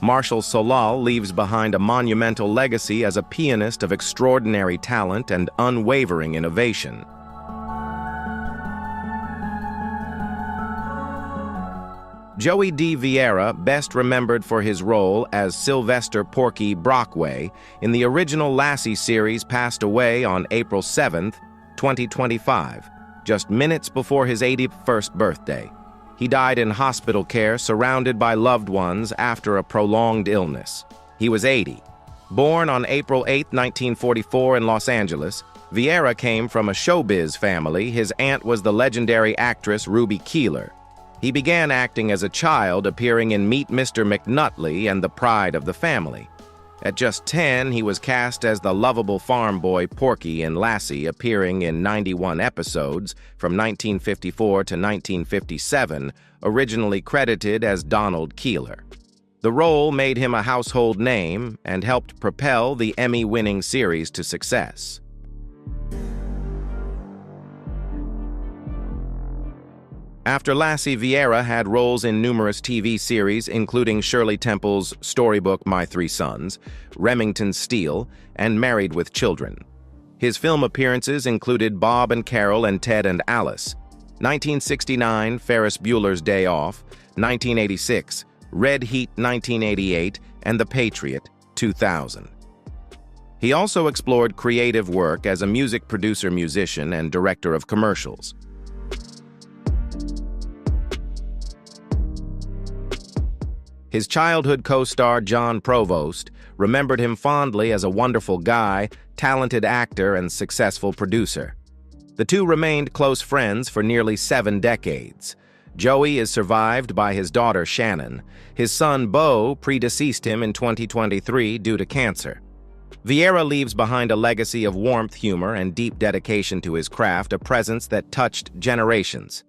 Marshall Solal leaves behind a monumental legacy as a pianist of extraordinary talent and unwavering innovation. Joey D. Vieira, best remembered for his role as Sylvester "Porky" Brockway in the original Lassie series, passed away on April 7, 2025, just minutes before his 81st birthday. He died in hospital care, surrounded by loved ones after a prolonged illness. He was 80. Born on April 8, 1944 in Los Angeles, Vieira came from a showbiz family. His aunt was the legendary actress Ruby Keeler. He began acting as a child, appearing in Meet Mr. McNutley and The Pride of the Family. At just 10, he was cast as the lovable farm boy Porky in Lassie, appearing in 91 episodes from 1954 to 1957, originally credited as Donald Keeler. The role made him a household name and helped propel the Emmy-winning series to success. After Lassie, Vieira had roles in numerous TV series, including Shirley Temple's storybook My Three Sons, Remington Steele, and Married with Children. His film appearances included Bob and Carol and Ted and Alice, 1969, Ferris Bueller's Day Off, 1986, Red Heat 1988, and The Patriot 2000. He also explored creative work as a music producer, musician, and director of commercials. His childhood co-star John Provost remembered him fondly as a wonderful guy, talented actor, and successful producer. The two remained close friends for nearly 7 decades. Joey is survived by his daughter Shannon. His son Beau predeceased him in 2023 due to cancer. Vieira leaves behind a legacy of warmth, humor, and deep dedication to his craft, a presence that touched generations.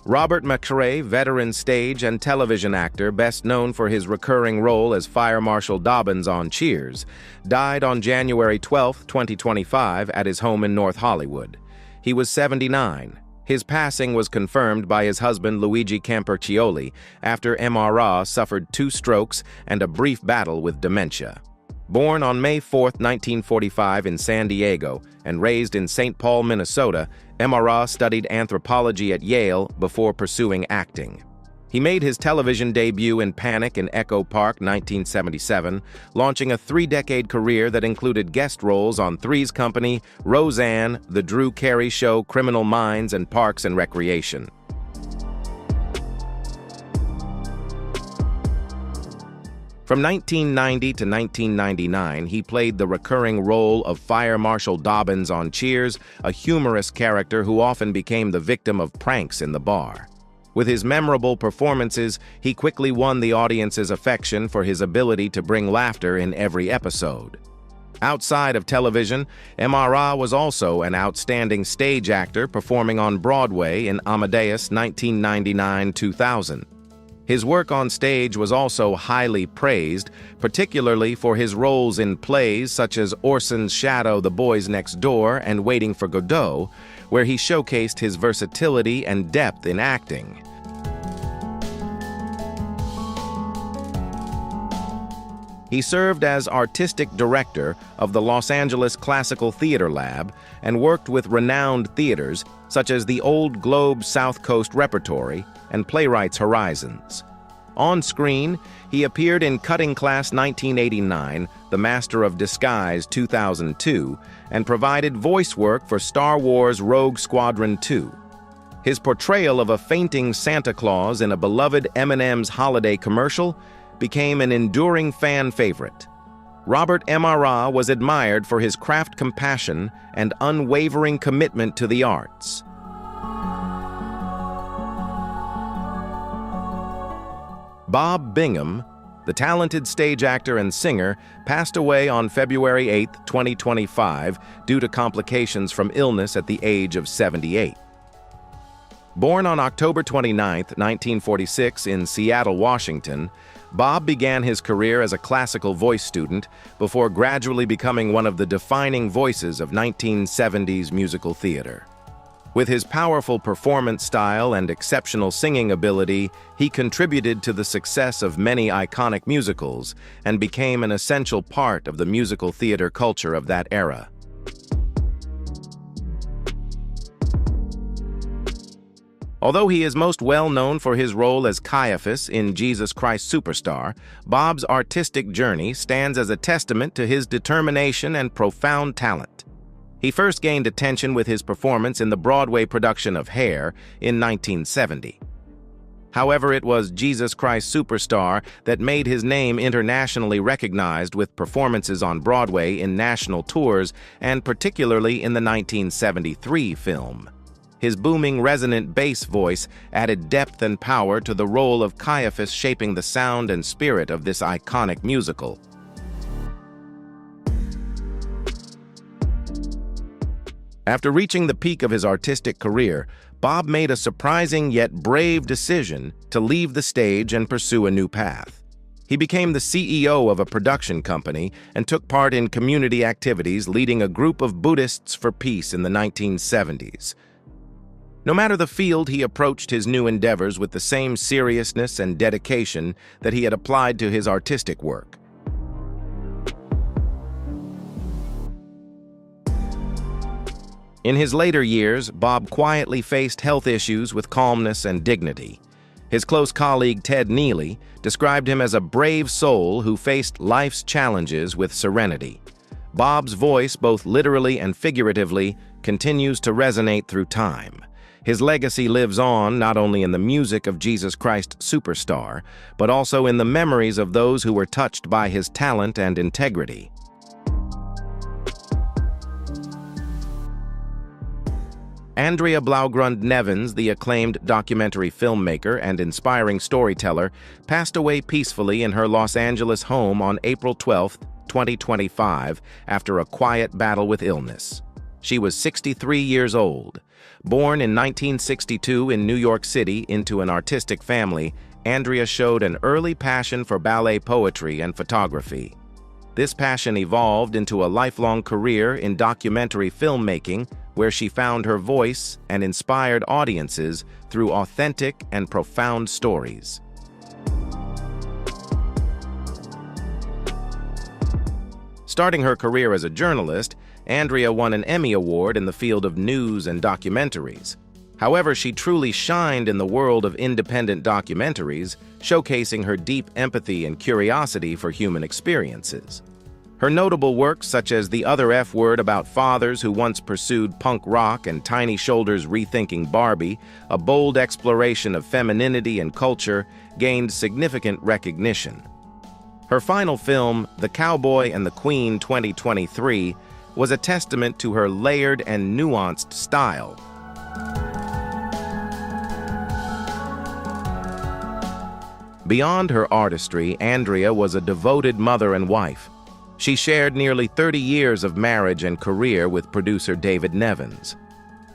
Robert McRae, veteran stage and television actor best known for his recurring role as Fire Marshal Dobbins on Cheers, died on January 12, 2025 at his home in North Hollywood. He was 79. His passing was confirmed by his husband Luigi Campercioli after MRA suffered 2 strokes and a brief battle with dementia. Born on May 4, 1945 in San Diego and raised in St. Paul, Minnesota, MRA studied anthropology at Yale before pursuing acting. He made his television debut in Panic in Echo Park 1977, launching a 3-decade career that included guest roles on Three's Company, Roseanne, The Drew Carey Show, Criminal Minds, and Parks and Recreation. From 1990 to 1999, he played the recurring role of Fire Marshal Dobbins on Cheers, a humorous character who often became the victim of pranks in the bar. With his memorable performances, he quickly won the audience's affection for his ability to bring laughter in every episode. Outside of television, MRA was also an outstanding stage actor, performing on Broadway in Amadeus 1999-2000. His work on stage was also highly praised, particularly for his roles in plays such as Orson's Shadow, The Boys Next Door, and Waiting for Godot, where he showcased his versatility and depth in acting. He served as artistic director of the Los Angeles Classical Theater Lab and worked with renowned theaters such as the Old Globe South Coast Repertory and Playwrights Horizons. On screen, he appeared in Cutting Class 1989, The Master of Disguise 2002, and provided voice work for Star Wars Rogue Squadron 2. His portrayal of a fainting Santa Claus in a beloved M&M's holiday commercial became an enduring fan favorite. Robert MRA was admired for his craft compassion and unwavering commitment to the arts. Bob Bingham, the talented stage actor and singer, passed away on February 8, 2025, due to complications from illness at the age of 78. Born on October 29, 1946 in Seattle, Washington, Bob began his career as a classical voice student before gradually becoming one of the defining voices of 1970s musical theater. With his powerful performance style and exceptional singing ability, he contributed to the success of many iconic musicals and became an essential part of the musical theater culture of that era. Although he is most well known for his role as Caiaphas in Jesus Christ Superstar, Bob's artistic journey stands as a testament to his determination and profound talent. He first gained attention with his performance in the Broadway production of Hair in 1970. However, it was Jesus Christ Superstar that made his name internationally recognized with performances on Broadway in national tours and particularly in the 1973 film. His booming, resonant bass voice added depth and power to the role of Caiaphas, shaping the sound and spirit of this iconic musical. After reaching the peak of his artistic career, Bob made a surprising yet brave decision to leave the stage and pursue a new path. He became the CEO of a production company and took part in community activities, leading a group of Buddhists for peace in the 1970s. No matter the field, he approached his new endeavors with the same seriousness and dedication that he had applied to his artistic work. In his later years, Bob quietly faced health issues with calmness and dignity. His close colleague Ted Neely described him as a brave soul who faced life's challenges with serenity. Bob's voice, both literally and figuratively, continues to resonate through time. His legacy lives on not only in the music of Jesus Christ Superstar, but also in the memories of those who were touched by his talent and integrity. Andrea Blaugrund Nevins, the acclaimed documentary filmmaker and inspiring storyteller, passed away peacefully in her Los Angeles home on April 12, 2025, after a quiet battle with illness. She was 63 years old. Born in 1962 in New York City into an artistic family, Andrea showed an early passion for ballet poetry and photography. This passion evolved into a lifelong career in documentary filmmaking, where she found her voice and inspired audiences through authentic and profound stories. Starting her career as a journalist, Andrea won an Emmy Award in the field of news and documentaries. However, she truly shined in the world of independent documentaries, showcasing her deep empathy and curiosity for human experiences. Her notable works, such as The Other F Word about fathers who once pursued punk rock and Tiny Shoulders Rethinking Barbie, a bold exploration of femininity and culture, gained significant recognition. Her final film, The Cowboy and the Queen 2023, was a testament to her layered and nuanced style. Beyond her artistry, Andrea was a devoted mother and wife. She shared nearly 30 years of marriage and career with producer David Nevins.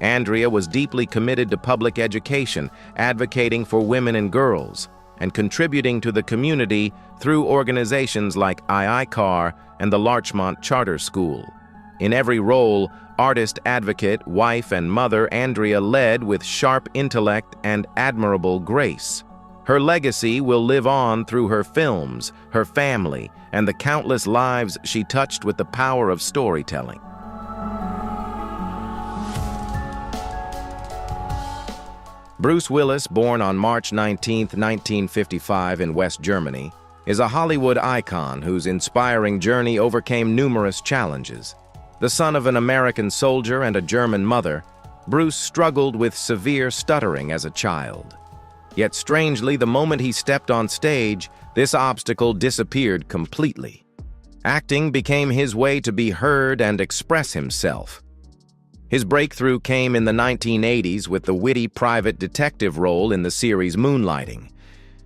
Andrea was deeply committed to public education, advocating for women and girls, and contributing to the community through organizations like IICAR and the Larchmont Charter School. In every role, artist, advocate, wife, and mother, Andrea led with sharp intellect and admirable grace. Her legacy will live on through her films, her family, and the countless lives she touched with the power of storytelling. Bruce Willis, born on March 19, 1955 in West Germany, is a Hollywood icon whose inspiring journey overcame numerous challenges. The son of an American soldier and a German mother, Bruce struggled with severe stuttering as a child. Yet strangely, the moment he stepped on stage, this obstacle disappeared completely. Acting became his way to be heard and express himself. His breakthrough came in the 1980s with the witty private detective role in the series Moonlighting.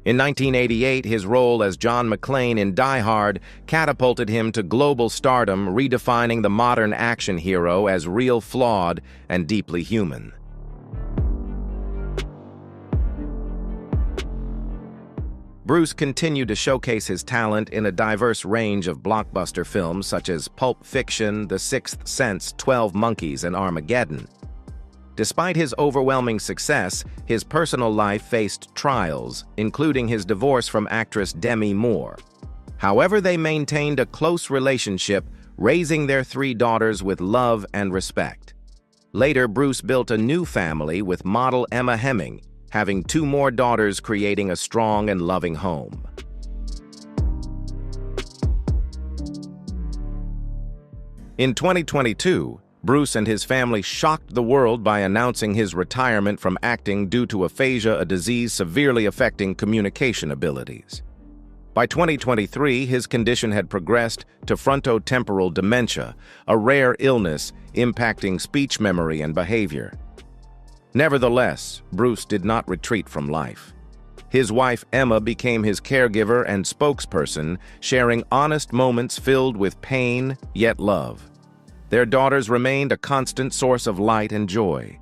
In 1988, his role as John McClane in Die Hard catapulted him to global stardom, redefining the modern action hero as real, flawed, and deeply human. Bruce continued to showcase his talent in a diverse range of blockbuster films such as Pulp Fiction, The Sixth Sense, 12 Monkeys, and Armageddon. Despite his overwhelming success, his personal life faced trials, including his divorce from actress Demi Moore. However, they maintained a close relationship, raising their 3 daughters with love and respect. Later, Bruce built a new family with model Emma Hemming, having 2 more daughters, creating a strong and loving home. In 2022, Bruce and his family shocked the world by announcing his retirement from acting due to aphasia, a disease severely affecting communication abilities. By 2023, his condition had progressed to frontotemporal dementia, a rare illness impacting speech memory and behavior. Nevertheless, Bruce did not retreat from life. His wife, Emma, became his caregiver and spokesperson, sharing honest moments filled with pain, yet love. Their daughters remained a constant source of light and joy.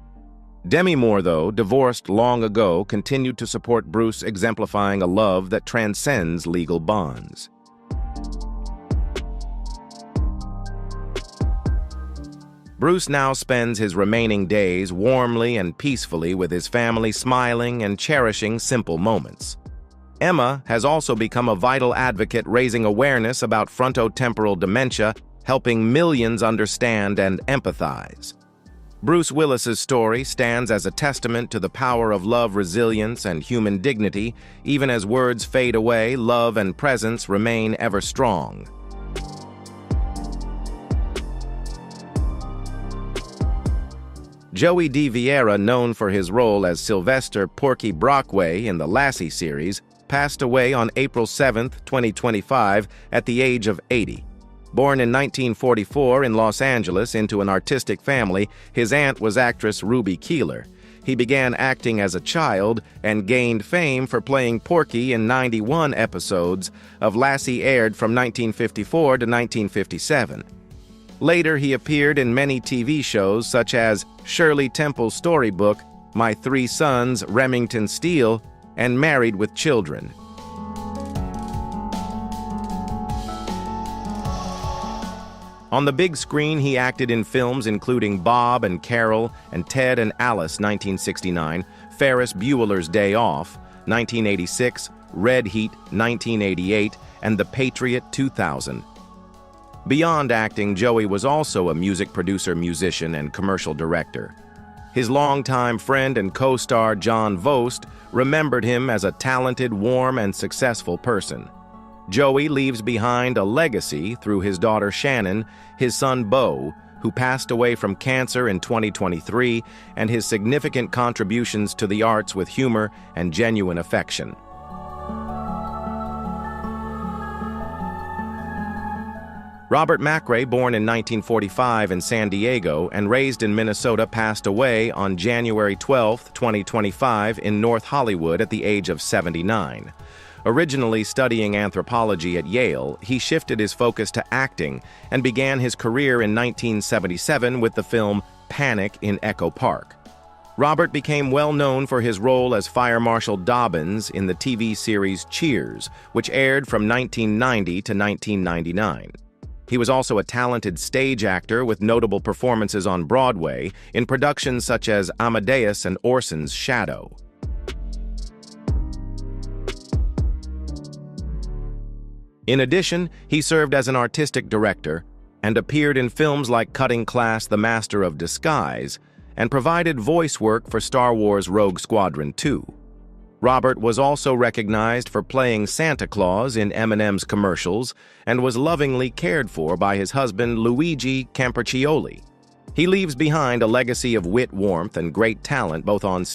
Demi Moore, though, divorced long ago, continued to support Bruce, exemplifying a love that transcends legal bonds. Bruce now spends his remaining days warmly and peacefully with his family, smiling and cherishing simple moments. Emma has also become a vital advocate, raising awareness about frontotemporal dementia, helping millions understand and empathize. Bruce Willis's story stands as a testament to the power of love, resilience, and human dignity. Even as words fade away, love and presence remain ever strong. Joey de Vieira, known for his role as Sylvester "Porky" Brockway in the Lassie series, passed away on April 7, 2025, at the age of 80. Born in 1944 in Los Angeles into an artistic family, his aunt was actress Ruby Keeler. He began acting as a child and gained fame for playing Porky in 91 episodes of Lassie, aired from 1954 to 1957. Later, he appeared in many TV shows such as Shirley Temple's Storybook, My Three Sons, Remington Steele, and Married with Children. On the big screen, he acted in films including Bob and Carol and Ted and Alice, 1969, Ferris Bueller's Day Off, 1986, Red Heat, 1988, and The Patriot, 2000. Beyond acting, Joey was also a music producer, musician, and commercial director. His longtime friend and co-star John Vost remembered him as a talented, warm, and successful person. Joey leaves behind a legacy through his daughter Shannon, his son Beau, who passed away from cancer in 2023, and his significant contributions to the arts with humor and genuine affection. Robert McRae, born in 1945 in San Diego and raised in Minnesota, passed away on January 12, 2025, in North Hollywood at the age of 79. Originally studying anthropology at Yale, he shifted his focus to acting and began his career in 1977 with the film Panic in Echo Park. Robert became well known for his role as Fire Marshal Dobbins in the TV series Cheers, which aired from 1990 to 1999. He was also a talented stage actor with notable performances on Broadway in productions such as Amadeus and Orson's Shadow. In addition, he served as an artistic director and appeared in films like Cutting Class: The Master of Disguise, and provided voice work for Star Wars Rogue Squadron 2. Robert was also recognized for playing Santa Claus in M&M's commercials and was lovingly cared for by his husband Luigi Campercioli. He leaves behind a legacy of wit, warmth, and great talent both on